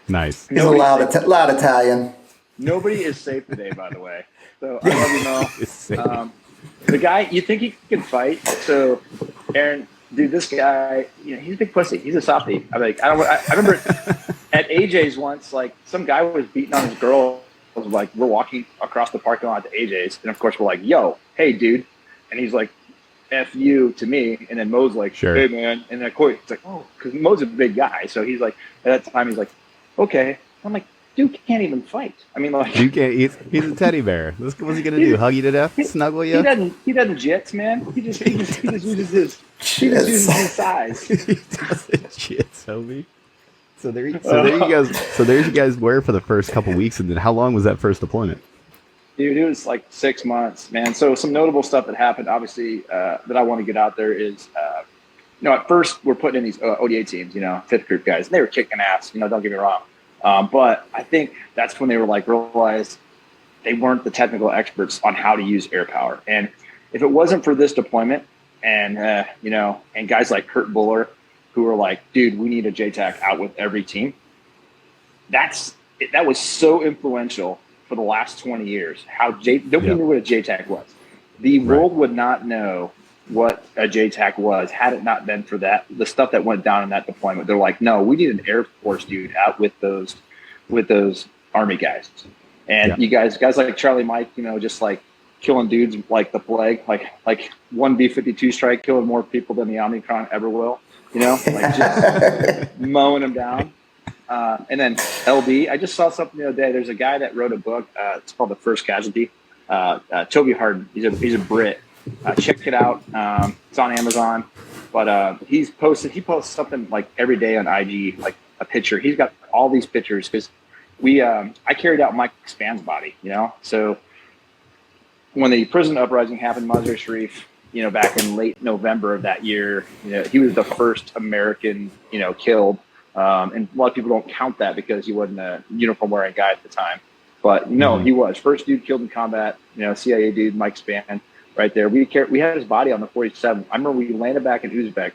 Speaker 2: Nice.
Speaker 1: He's a loud Italian.
Speaker 3: Nobody is safe today, by the way. So I love you, Mo. The guy, you think he can fight? So, Aaron, dude, this guy, he's a big pussy. He's a softie. I remember at AJ's once, like some guy was beating on his girl. Like we're walking across the parking lot to AJ's, and of course we're like, "Yo, hey, dude," and he's like, "F you" to me, and then Mo's like,
Speaker 2: sure.
Speaker 3: "Hey, man," and then of course it's like, "Oh," because Mo's a big guy, so he's like, at that time he's like, "Okay," I'm like, dude can't even fight. I mean, like,
Speaker 2: you can't. He's a teddy bear. What's he gonna do? Hug you to death? Snuggle you?
Speaker 3: He doesn't jits, man. He just uses his size.
Speaker 2: He doesn't jits, homie. So there you guys. So there you guys were for the first couple weeks, and then how long was that first deployment?
Speaker 3: Dude, it was like 6 months, man. So some notable stuff that happened, obviously, that I want to get out there is, at first we're putting in these ODA teams, fifth group guys, and they were kicking ass. Don't get me wrong. But I think that's when they were realized they weren't the technical experts on how to use air power. And if it wasn't for this deployment and, and guys like Kurt Buller, who were like, dude, we need a JTAC out with every team. That was so influential for the last 20 years. Nobody knew what a JTAC was. The world would not know what a JTAC was had it not been for the stuff that went down in that deployment. They're like, no, we need an Air Force dude out with those Army guys. And you guys like Charlie Mike, just like killing dudes like the plague, like one B-52 strike killing more people than the Omicron ever will, like just mowing them down. And then LB, I just saw something the other day. There's a guy that wrote a book. It's called The First Casualty. Toby Harden. He's a Brit. Check it out. It's on Amazon. But he posts something like every day on IG, like a picture. He's got all these pictures because I carried out Mike Span's body, So when the prison uprising happened, Mazar Sharif, back in late November of that year, he was the first American, killed. And a lot of people don't count that because he wasn't a uniform wearing guy at the time. But no, he was first dude killed in combat. CIA dude, Mike Span, right there. We had his body on the 47. I remember we landed back in Uzbek,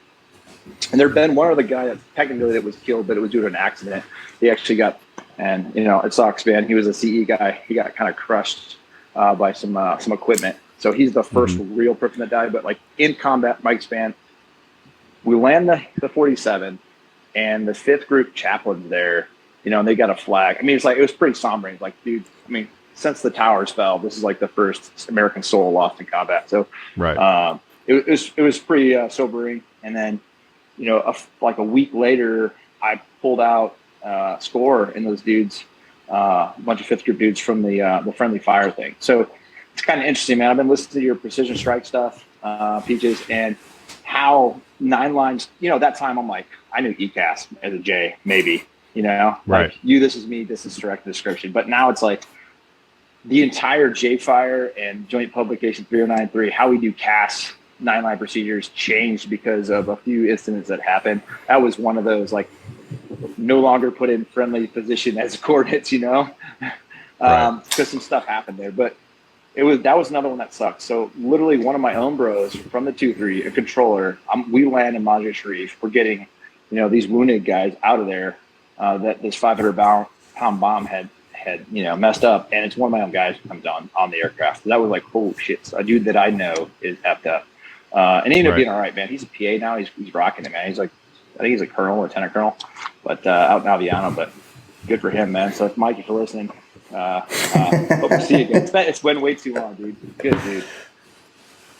Speaker 3: and there'd been one other guy that was killed, but it was due to an accident. He actually got, and it sucks, man. He was a CE guy. He got kind of crushed by some equipment. So he's the first real person that died. But like in combat, Mike Span, we land the 47. And the fifth group chaplain's there, and they got a flag. I mean, it was pretty somber. It's like, dude, since the towers fell, this is like the first American soul lost in combat. So, it was pretty sobering. And then, like a week later, I pulled out SCORE in those dudes, a bunch of fifth group dudes from the friendly fire thing. So it's kind of interesting, man. I've been listening to your precision strike stuff, Peaches, and how 9 lines, that time I'm like, I knew ECAS as a J, maybe, like this is me, this is direct description. But now it's like the entire J-Fire and Joint Publication 3093, how we do CAS 9-line procedures changed because of a few incidents that happened. That was one of those, like, no longer put in friendly position as coordinates, because some stuff happened there. But that was another one that sucked. So literally one of my own bros from the 2-3, a controller, we land in Mazar Sharif. We're getting, these wounded guys out of there that this 500-pound bomb had messed up. And it's one of my own guys who comes on the aircraft. So that was like, oh shit. So a dude that I know is effed up. And he ended up being all right, man. He's a PA now. He's rocking it, man. He's like, I think he's a colonel or lieutenant colonel, but out in Aviano. But good for him, man. So Mike, if you're listening, hope to see you again. It's been way too long, dude. Good, dude.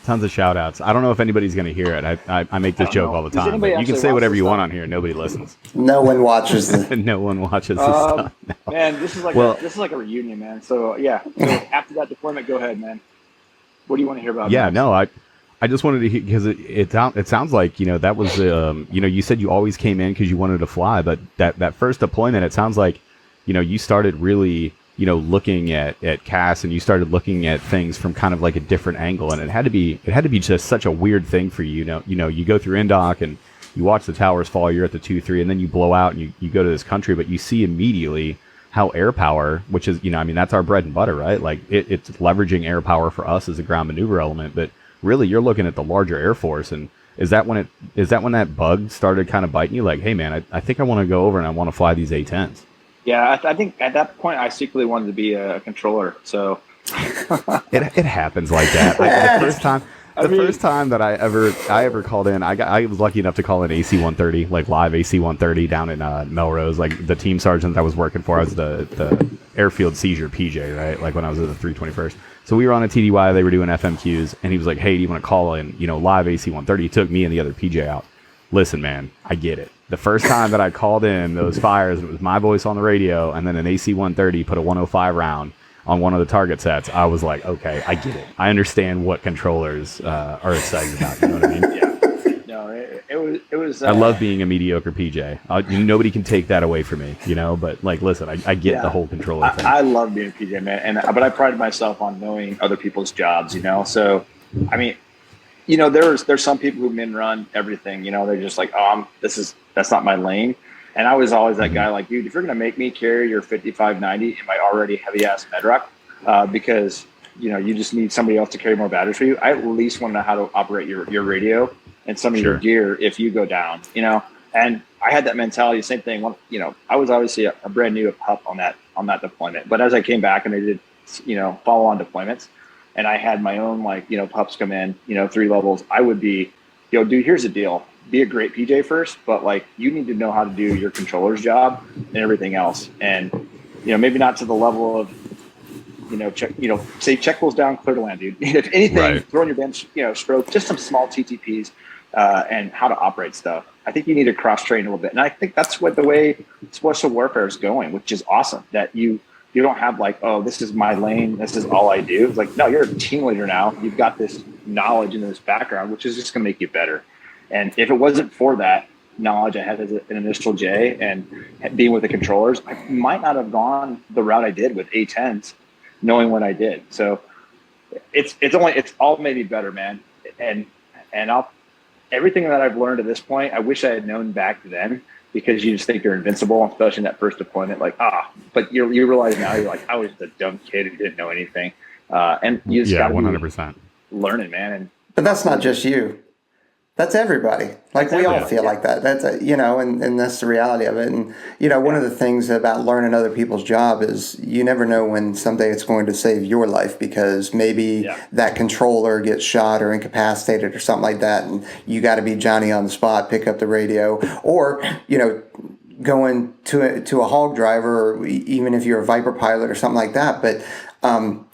Speaker 2: Tons of shout outs. I don't know if anybody's going to hear it. I make this joke all the time. But you can say whatever you want on here. Nobody listens.
Speaker 1: No one watches
Speaker 2: no one watches this stuff. No.
Speaker 3: Man, this is like a reunion, man. So yeah. So after that deployment, go ahead, man. What do you want to hear about?
Speaker 2: Yeah, next? I just wanted to hear, because it sounds like, that was, you said you always came in because you wanted to fly, but that first deployment, it sounds like, you started really, looking at CAS, and you started looking at things from kind of like a different angle. And it had to be just such a weird thing for you. You go through Indoc and you watch the towers fall, you're at the 2-3, and then you blow out and you go to this country, but you see immediately how air power, which is, I mean, that's our bread and butter, right? Like it's leveraging air power for us as a ground maneuver element, but really you're looking at the larger Air Force. And is that when that bug started kind of biting you? Like, hey man, I think I want to go over and I want to fly these A-10s.
Speaker 3: Yeah, I think at that point I secretly wanted to be a controller. So
Speaker 2: it happens like that. The first time that I ever called in, I was lucky enough to call in AC-130, like live AC-130 down in Melrose. Like the team sergeant that I was working for, I was the airfield seizure PJ, right? Like when I was at the 321st. So we were on a TDY, they were doing FMQs, and he was like, hey, do you want to call in, live AC-130? He took me and the other PJ out. Listen, man, I get it. The first time that I called in those fires, it was my voice on the radio, and then an AC-130 put a 105 round on one of the target sets. I was like, okay, I get it. I understand what controllers are excited about. You know what I mean?
Speaker 3: Yeah. No, it was.
Speaker 2: I love being a mediocre PJ. Nobody can take that away from me, But like, listen, I get the whole controller thing.
Speaker 3: I love being a PJ, man, but I pride myself on knowing other people's jobs. So, I mean, there's some people who min run everything. They're just like, that's not my lane. And I was always that guy, like, dude, if you're going to make me carry your 5590 in my already heavy-ass Medrock, because, you just need somebody else to carry more batteries for you, I at least want to know how to operate your radio and some of your gear if you go down, And I had that mentality, same thing. I was obviously a brand new pup on that deployment. But as I came back and I did, follow-on deployments, and I had my own, pups come in, 3 levels, I would be, dude, here's the deal. Be a great PJ first, but you need to know how to do your controller's job and everything else. And, maybe not to the level of, check pulls down, clear to land, dude. If anything, throw in your bench, stroke, just some small TTPs and how to operate stuff. I think you need to cross train a little bit. And I think that's what the way special warfare is going, which is awesome, that you don't have this is my lane, this is all I do. It's like, no, you're a team leader now. You've got this knowledge and this background, which is just going to make you better. And if it wasn't for that knowledge I had as an initial J and being with the controllers, I might not have gone the route I did with A-10s, knowing what I did. So it's all made me better, man. And everything that I've learned at this point, I wish I had known back then, because you just think you're invincible, especially in that first deployment. But you realize now, you're like, I was the dumb kid who didn't know anything. And you just got to
Speaker 2: 100%
Speaker 3: learning, man.
Speaker 1: But that's not just you. That's everybody. We all feel like that. That's and that's the reality of it. And one of the things about learning other people's job is you never know when someday it's going to save your life, because maybe that controller gets shot or incapacitated or something like that, and you got to be Johnny on the spot, pick up the radio, or going to a hog driver, or even if you're a Viper pilot or something like that. But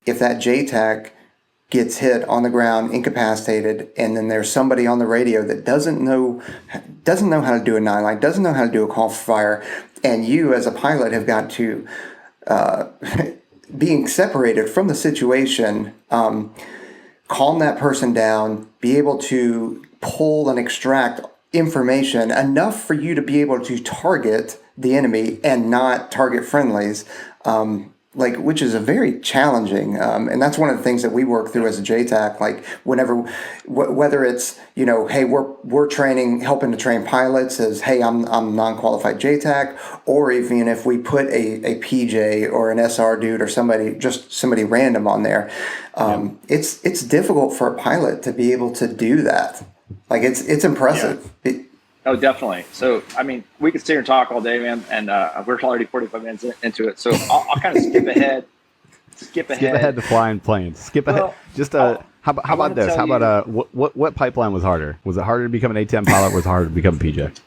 Speaker 1: if that JTAC gets hit on the ground, incapacitated, and then there's somebody on the radio that doesn't know how to do a 9-line, doesn't know how to do a call for fire, and you as a pilot have got to, being separated from the situation, calm that person down, be able to pull and extract information enough for you to be able to target the enemy and not target friendlies, which is a very challenging, and that's one of the things that we work through as a JTAC. Whether it's hey, we're training, helping to train pilots as, hey, I'm non-qualified JTAC, or even if we put a PJ or an SR dude or somebody random on there, it's difficult for a pilot to be able to do that. It's impressive.
Speaker 3: Yeah. Oh, definitely. So, I mean, we could sit here and talk all day, man, and we're already 45 minutes into it. So I'll kind of skip ahead. Skip ahead
Speaker 2: to flying planes. Ahead. Just how about this? How about what pipeline was harder? Was it harder to become an A-10 pilot, or was it harder to become a PJ?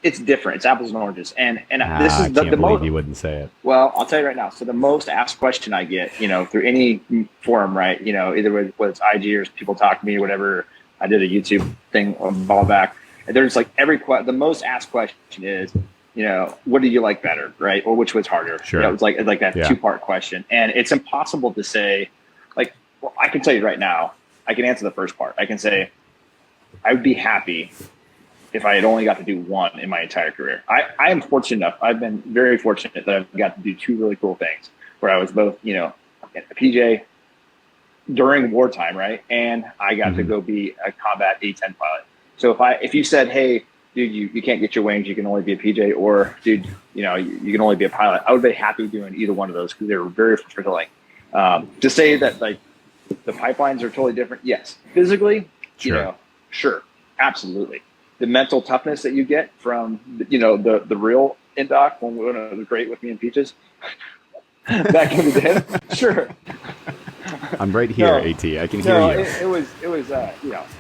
Speaker 3: It's different. It's apples and oranges. And this is
Speaker 2: I can't believe you wouldn't say it.
Speaker 3: Well, I'll tell you right now. So the most asked question I get, through any forum, right? Either whether it's IG or people talk to me or whatever. I did a YouTube thing a while back, and there's the most asked question is, what do you like better, right? Or which was harder?
Speaker 2: Sure.
Speaker 3: It's like that 2-part question, and it's impossible to say. I can tell you right now, I can answer the first part. I can say, I would be happy if I had only got to do one in my entire career. I am fortunate enough. I've been very fortunate that I've got to do 2 really cool things, where I was both, a PJ during wartime, right? And I got to go be a combat A-10 pilot. So if you said, hey, dude, you can't get your wings. You can only be a PJ, or dude, you can only be a pilot. I would be happy doing either one of those because they were very fulfilling. To say that like the pipelines are totally different. Yes. Physically,
Speaker 2: sure.
Speaker 3: Sure. Absolutely. The mental toughness that you get from, the real Indoc when it was great with me and Peaches back in the day. Sure.
Speaker 2: I'm right here, AT. I can hear you.
Speaker 3: It was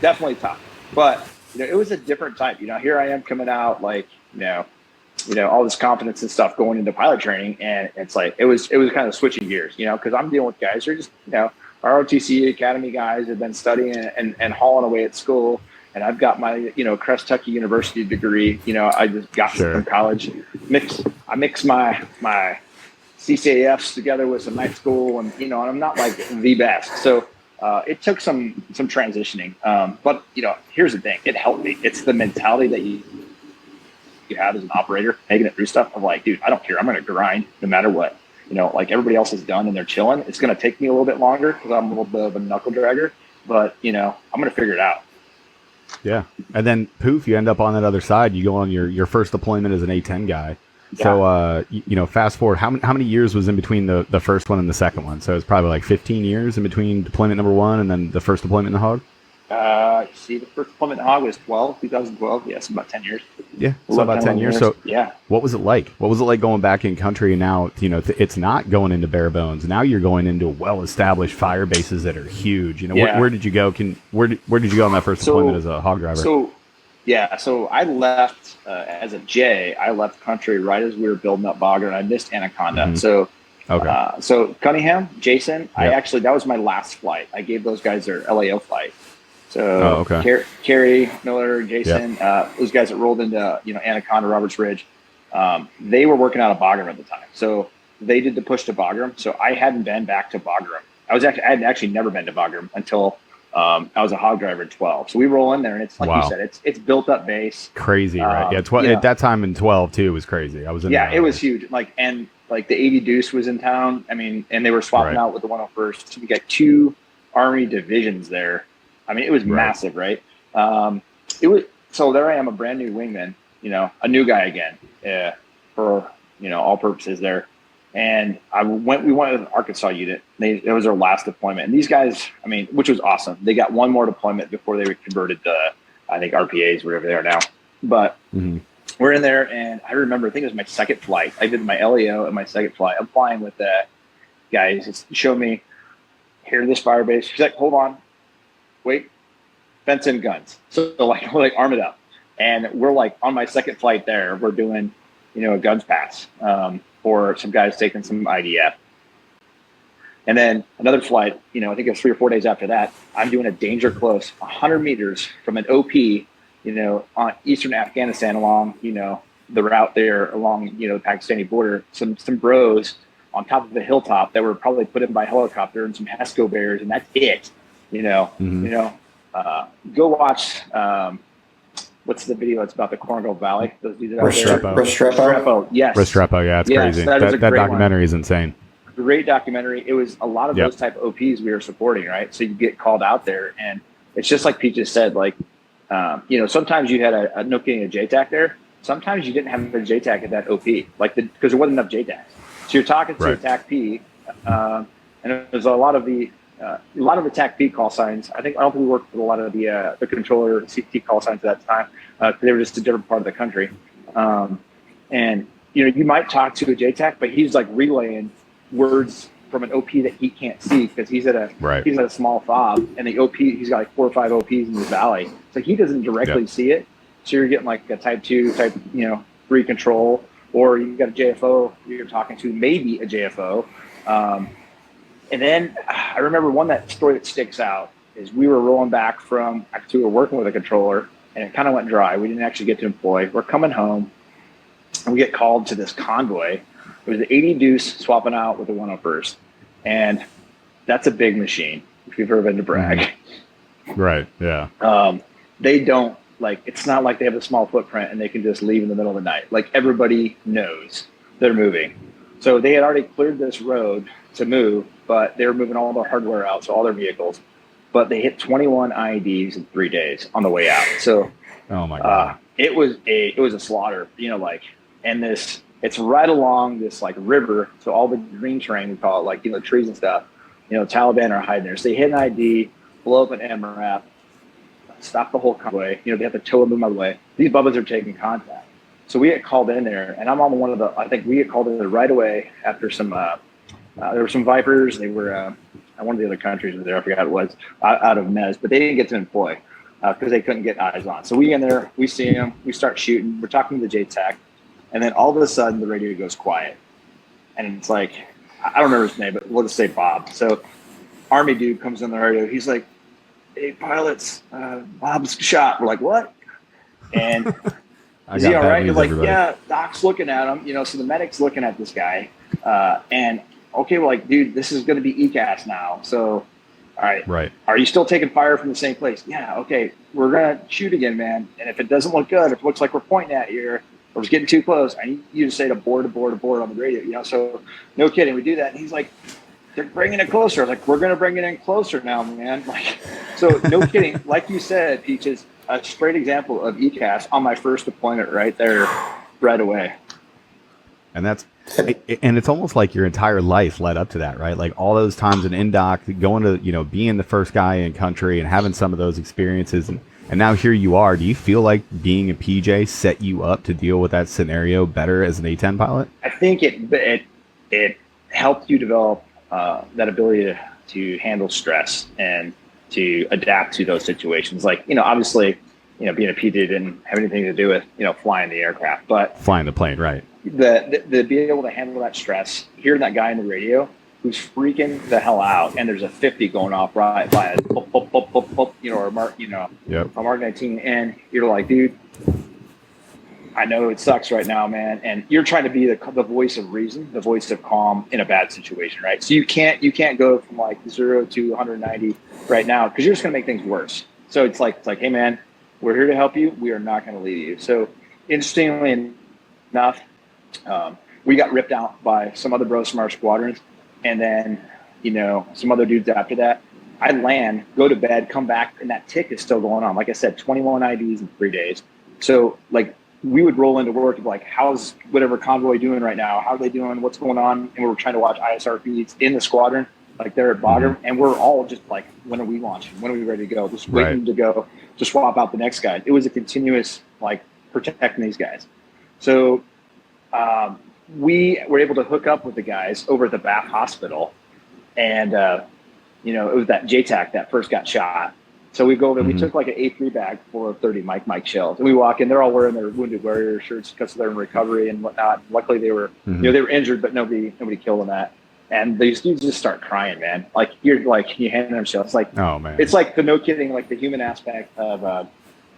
Speaker 3: definitely tough, but it was a different type. Here I am coming out like, all this confidence and stuff going into pilot training, and it's like it was kind of switching gears, because I'm dealing with guys who are just, ROTC Academy guys have been studying and hauling away at school. And I've got my, Kentucky University degree. I just got from college. I mix my CCAFs together with some night school, and and I'm not like the best. So it took some transitioning. But here's the thing: it helped me. It's the mentality that you have as an operator, making it through stuff. of like, dude, I don't care. I'm going to grind no matter what. Like everybody else is done and they're chilling. It's going to take me a little bit longer because I'm a little bit of a knuckle dragger. But I'm going to figure it out.
Speaker 2: Yeah. And then poof, you end up on that other side. You go on your first deployment as an A-10 guy. Yeah. So, fast forward, how many years was in between the first one and the second one? So it's probably like 15 years in between deployment number one and then the first deployment in the Hog?
Speaker 3: The first deployment in the Hog was 2012. Yes, about 10 years.
Speaker 2: Yeah, so about 10 years. So
Speaker 3: yeah.
Speaker 2: What was it like? What was it like going back in country? And now, it's not going into bare bones. Now you're going into well-established fire bases that are huge. Where did you go? Where did you go on that first deployment as a Hog driver?
Speaker 3: So I left as a J. I left country right as we were building up Bagram, and I missed Anaconda. Mm-hmm. So, so Cunningham, Jason, yep. That was my last flight. I gave those guys their LAO flight. So Kerry, Miller, Jason, those guys that rolled into Anaconda, Roberts Ridge, they were working out of Bagram at the time. So they did the push to Bagram. So I hadn't been back to Bagram. I had actually never been to Bagram until I was a Hog driver at 12. So we roll in there, and it's like you said, it's built up base.
Speaker 2: Crazy, right? Yeah, at that time in 12 too was crazy. I was in
Speaker 3: it was huge. Like the 80 Deuce was in town. I mean, and they were swapping out with the 101st. So we got 2 Army divisions there. I mean, it was massive, right? So there I am, a brand new wingman, a new guy again, for all purposes there. And we went with an Arkansas unit. It was our last deployment. And these guys, which was awesome. They got one more deployment before they were converted to, I think, RPAs, wherever they are now. But we're in there, and I remember, I think it was my second flight. I did my LAO and my second flight. I'm flying with the guys. Just showed me, here, this fire base. She's like, hold on. Wait, fence and guns. So we're like arm it up. And we're like on my second flight there, we're doing, a guns pass for some guys taking some IDF. And then another flight, I think it was 3 or 4 days after that, I'm doing a danger close 100 meters from an OP, on eastern Afghanistan along, the route there along, the Pakistani border, some bros on top of the hilltop that were probably put in by helicopter and some HESCO bears, and that's it. Go watch what's the video? It's about the Korengal Valley. Those dudes
Speaker 1: Restrepo.
Speaker 3: Yes.
Speaker 2: Restrepo, yeah, it's crazy. That documentary is insane.
Speaker 3: Great documentary. It was a lot of those type of OPs we were supporting, right? So you get called out there, and it's just like Pete just said, like, sometimes you had a getting a JTAC there. Sometimes you didn't have a JTAC at that OP, because there wasn't enough JTACs. So you're talking to a TAC P, and there's a lot of the TAC P call signs. I don't think we worked with a lot of the controller CT call signs at that time. They were just a different part of the country. And you might talk to a JTAC, but he's like relaying words from an OP that he can't see because he's at a small fob, and the OP, he's got like 4 or 5 OPs in the valley, so he doesn't directly see it. So you're getting like a type 2, type 3 control, or you got a JFO you're talking to, maybe a JFO. And then I remember story that sticks out is we were rolling back from, actually we were working with a controller, and it kind of went dry. We didn't actually get to employ. We're coming home, and we get called to this convoy. It was the 80 Deuce swapping out with the 101st. And that's a big machine, if you've ever been to Bragg.
Speaker 2: Right, yeah.
Speaker 3: They don't, it's not like they have a small footprint and they can just leave in the middle of the night. Like, everybody knows they're moving. So they had already cleared this road to move, but they were moving all their hardware out, so all their vehicles. But they hit 21 IEDs in 3 days on the way out. So
Speaker 2: Oh my God.
Speaker 3: It was a slaughter, and it's right along this like river. So all the green terrain, we call it, like, trees and stuff, Taliban are hiding there. So they hit an ID, blow up an MRAP, stop the whole convoy. They have to tow them out of the way. These bubbas are taking contact. So we get called in there, and I'm on I think we get called in there right away after some, there were some Vipers. They were, one of the other countries was there, I forgot what it was, out of Mez, but they didn't get to employ because they couldn't get eyes on. So we get in there, we see them, we start shooting, we're talking to the JTAC, and then all of a sudden the radio goes quiet. And it's like, I don't remember his name, but we'll just say Bob. So Army dude comes on the radio, he's like, "Hey, pilots, Bob's shot." We're like, "What?" And is he all right? You're like, everybody. "Yeah." Doc's looking at him, so the medic's looking at this guy, and okay, we're like, "Dude, this is going to be ECAS now." So, all right, are you still taking fire from the same place? Yeah. Okay, we're gonna shoot again, man. And if it doesn't look good, if it looks like we're pointing at you, or it's getting too close, I need you to say to board on the radio. So, no kidding, we do that, and he's like, "They're bringing it closer." Like, "We're going to bring it in closer now, man." Like, so no kidding. Like you said, Peaches, a straight example of ECAS on my first deployment right there, right away.
Speaker 2: And it's almost like your entire life led up to that, right? Like all those times in Indoc, going to, being the first guy in country and having some of those experiences. And now here you are. Do you feel like being a PJ set you up to deal with that scenario better as an A-10 pilot?
Speaker 3: I think it helped you develop that ability to handle stress and to adapt to those situations. Like, obviously, being a PD didn't have anything to do with, flying the aircraft, but
Speaker 2: flying the plane, right?
Speaker 3: The being able to handle that stress, hearing that guy in the radio who's freaking the hell out, and there's a 50 going off right by us, or a Mark, a Mark 19, and you're like, "Dude, I know it sucks right now, man." And you're trying to be the voice of reason, the voice of calm in a bad situation, right? So you can't go from like 0 to 190 right now, because you're just gonna make things worse. So it's like, "Hey man, we're here to help you. We are not going to leave you." So interestingly enough, we got ripped out by some other bros from our squadrons, and then some other dudes after that. I land, go to bed, come back, and that tick is still going on. Like I said, 21 IDs in 3 days. So like, we would roll into work and be like, "How's whatever convoy doing right now? How are they doing? What's going on?" And we were trying to watch ISR feeds in the squadron, like they're at bottom, and we're all just like, "When are we launching? When are we ready to go?" Just waiting to go, to swap out the next guy. It was a continuous like protecting these guys. So we were able to hook up with the guys over at the Bath Hospital, and it was that JTAC that first got shot. So we go over, we took like an A3 bag full of 30 Mike shells, and we walk in. They're all wearing their Wounded Warrior shirts because they're in recovery and whatnot. Luckily, they were, they were injured, but nobody killed them that. And these dudes just start crying, man. Like you hand them shells. Like, oh man, it's like the no kidding, like the human aspect of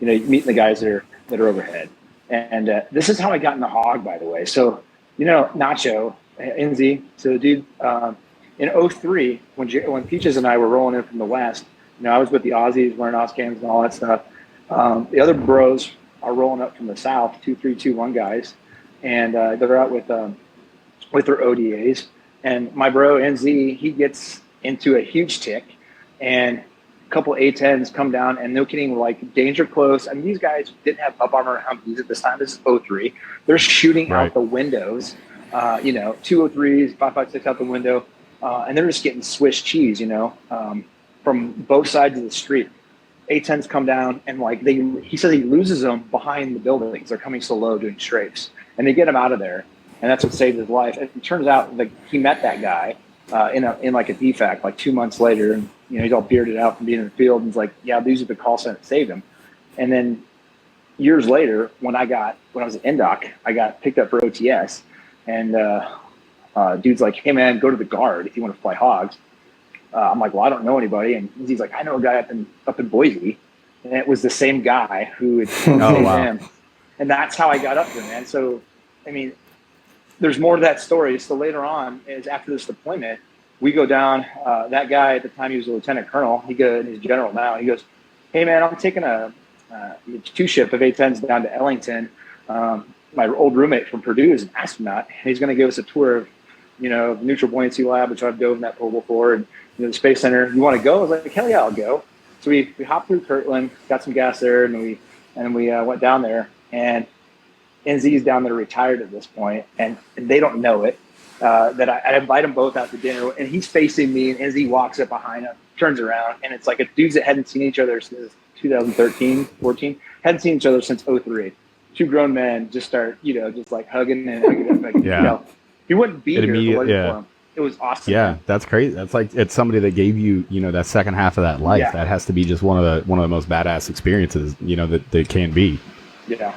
Speaker 3: meeting the guys that are overhead. And this is how I got in the hog, by the way. So Nacho, NZ, so dude, in 03, when Peaches and I were rolling in from the West. I was with the Aussies wearing Oscams and all that stuff. The other bros are rolling up from the South, 2321 guys, and they're out with their ODAs. And my bro NZ, he gets into a huge tick, and a couple A-10s come down, and no kidding, like danger close. I mean, these guys didn't have up armor Humvees at this time. This is 03. They're shooting out the windows, 203s, 5.56 out the window, and they're just getting Swiss cheese, from both sides of the street. A-10s come down, and like he says he loses them behind the buildings. They're coming so low doing strafes, and they get him out of there, and that's what saved his life. And it turns out like he met that guy in like a DFAC like 2 months later, and he's all bearded out from being in the field, and he's like, "Yeah, these are the call center that saved him." And then years later, when I was at Indoc, I got picked up for OTS, and dude's like, "Hey man, go to the guard if you want to fly hogs." I'm like, "Well, I don't know anybody." And he's like, "I know a guy up in Boise." And it was the same guy who had him. And that's how I got up there, man. So, I mean, there's more to that story. So later on, is after this deployment, we go down. That guy at the time, he was a lieutenant colonel. He's general now. He goes, "Hey, man, I'm taking a 2-ship of A-10s down to Ellington. My old roommate from Purdue is an astronaut. And he's going to give us a tour of, the neutral buoyancy lab, which I've dove in that pool before, and the Space Center. You want to go?" I was like, "Hell yeah, I'll go." So we hopped through Kirtland, got some gas there, and we and we went down there, and NZ's down there retired at this point, and they don't know it. That I invite them both out to dinner, and he's facing me, and NZ walks up behind him, turns around, and it's like a dudes that hadn't seen each other since 2013, 14, hadn't seen each other since 03. Two grown men just start, just like hugging and hugging. Like, he wouldn't be here if it wasn't for him. It was awesome.
Speaker 2: Yeah,
Speaker 3: man.
Speaker 2: That's crazy. That's like, it's somebody that gave you, that second half of that life. Yeah. That has to be just one of the most badass experiences, that can be.
Speaker 3: Yeah.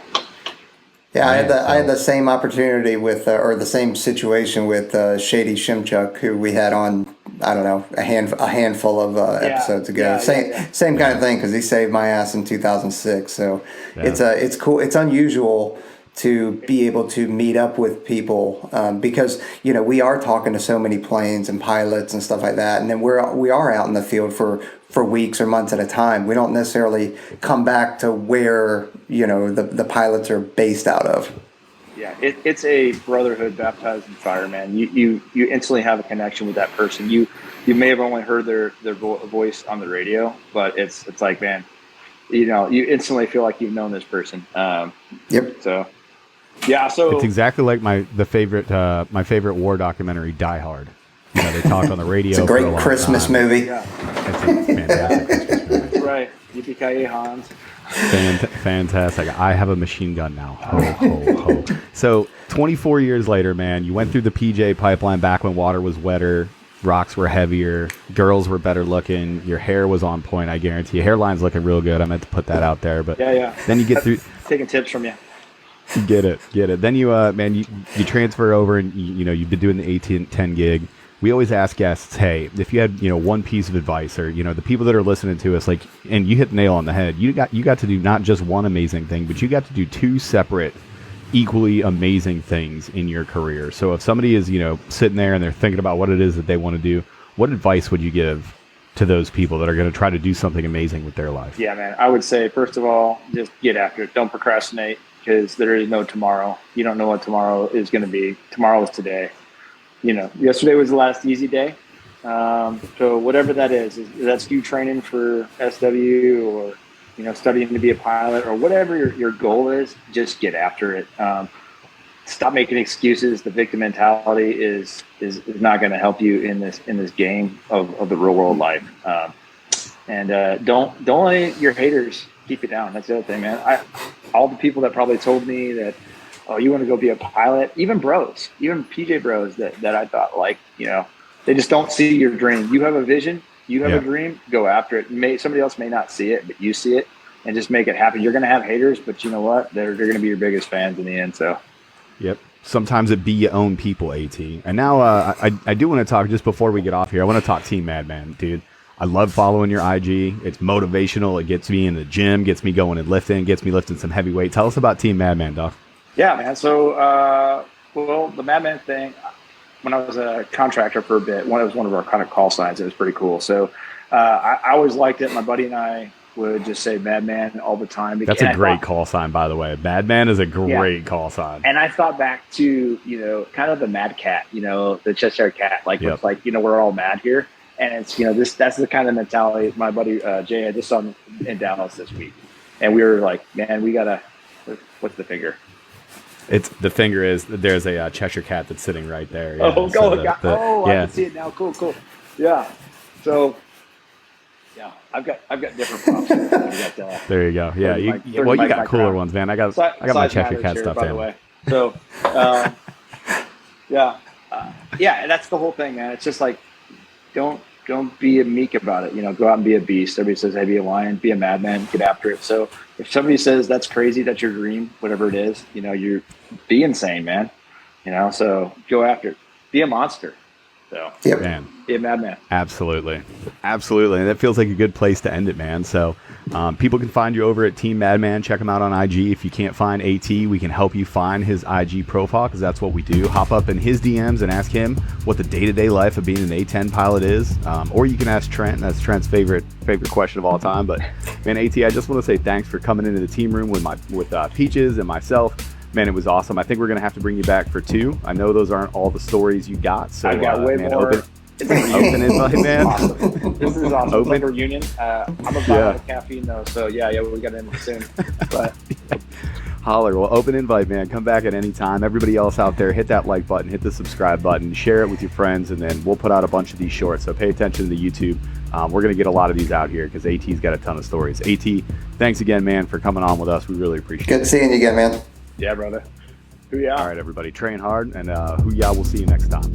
Speaker 1: Yeah, I had the same opportunity with, or the same situation with Shady Shimchuk, who we had on, I don't know, a handful of episodes ago. Same kind of thing, because he saved my ass in 2006. So it's cool. It's unusual to be able to meet up with people because we are talking to so many planes and pilots and stuff like that, and then we are out in the field for weeks or months at a time. We don't necessarily come back to where the pilots are based out of.
Speaker 3: Yeah, it's a brotherhood baptized in fire, man. You instantly have a connection with that person. You may have only heard their voice on the radio, but it's like, man, you instantly feel like you've known this person.
Speaker 1: Yep.
Speaker 3: So. Yeah, so
Speaker 2: it's exactly like my favorite war documentary, Die Hard. They talk on the radio.
Speaker 1: It's a great Christmas movie.
Speaker 3: Yeah.
Speaker 2: It's a fantastic Christmas movie.
Speaker 3: Right. Yippee-ki-yay, Hans.
Speaker 2: Fantastic. I have a machine gun now. Ho, ho, ho. So 24 years later, man, you went through the PJ pipeline back when water was wetter, rocks were heavier, girls were better looking, your hair was on point, I guarantee. Your hairline's looking real good. I meant to put that out there. But
Speaker 3: yeah.
Speaker 2: Then you get through...
Speaker 3: Taking tips from you.
Speaker 2: Get it. Then you, you transfer over and, you've been doing the A-10 gig. We always ask guests, hey, if you had, one piece of advice or, the people that are listening to us, like, and you hit the nail on the head, you got to do not just one amazing thing, but you got to do two separate, equally amazing things in your career. So if somebody is, sitting there and they're thinking about what it is that they want to do, what advice would you give to those people that are going to try to do something amazing with their life?
Speaker 3: Yeah, man, I would say, first of all, just get after it. Don't procrastinate. Because there is no tomorrow. You don't know what tomorrow is going to be. Tomorrow is today. Yesterday was the last easy day. So whatever that is that's you training for SW or, studying to be a pilot or whatever your goal is, just get after it. Stop making excuses. The victim mentality is not going to help you in this game of the real world life. And don't let your haters keep you down. That's the other thing, man. All the people that probably told me that, oh, you want to go be a pilot, even PJ bros that I thought, like, they just don't see your dream. You have a vision, you have a dream, go after it. Somebody else may not see it, but you see it, and just make it happen. You're going to have haters, but you know what? They're going to be your biggest fans in the end. So.
Speaker 2: Yep. Sometimes it be your own people, AT. And now I do want to talk, just before we get off here, I want to talk Team Madman, dude. I love following your IG. It's motivational. It gets me in the gym, gets me going and lifting, gets me lifting some heavy weight. Tell us about Team Madman, Doc.
Speaker 3: Yeah, man. So, the Madman thing, when I was a contractor for a bit, it was one of our kind of call signs. It was pretty cool. So I always liked it. My buddy and I would just say Madman all the time.
Speaker 2: That's a great call sign, by the way. Madman is a great call sign.
Speaker 3: And I thought back to, kind of the Mad Cat, the Cheshire Cat. Like, it's like, we're all mad here. And it's, that's the kind of mentality my buddy Jay, I just saw him in Dallas this week. And we were like, man, we got to, what's the finger?
Speaker 2: It's the finger is, there's a Cheshire Cat that's sitting right there.
Speaker 3: Yeah. I can see it now. Cool. Yeah. So, yeah, I've got different props.
Speaker 2: There you go. Yeah. You got cooler ones, man. I got my Cheshire Cat stuff,
Speaker 3: by the way. So, and that's the whole thing, man. It's just like, don't be a meek about it. Go out and be a beast. Everybody says, hey, be a lion, be a madman, get after it. So if somebody says that's crazy, that's your dream, whatever it is, you're be insane, man. So go after it. Be a monster. So
Speaker 2: man,
Speaker 3: be a madman.
Speaker 2: Absolutely. And that feels like a good place to end it, man. So people can find you over at Team Madman. Check him out on IG. If you can't find AT, we can help you find his IG profile, because that's what we do. Hop up in his DMs and ask him what the day-to-day life of being an A-10 pilot is. Or you can ask Trent. That's Trent's favorite question of all time. But man, AT, I just want to say thanks for coming into the team room with Peaches and myself. Man, it was awesome. I think we're going to have to bring you back for 2. I know those aren't all the stories you got. So
Speaker 3: I've got way more. It's like a reunion.
Speaker 2: Open invite, man.
Speaker 3: Awesome. This is awesome.
Speaker 2: Open.
Speaker 3: It's like a reunion. I'm about out of caffeine though, so yeah, we got to end it soon. But
Speaker 2: holler. Well, open invite, man. Come back at any time. Everybody else out there, hit that like button, hit the subscribe button, share it with your friends, and then we'll put out a bunch of these shorts. So pay attention to YouTube. We're going to get a lot of these out here because AT's got a ton of stories. AT, thanks again, man, for coming on with us. We really appreciate it.
Speaker 1: Good seeing you again, man.
Speaker 3: Yeah, brother. Hoo-yah.
Speaker 2: All right, everybody, train hard, and hoo-yah, we'll see you next time.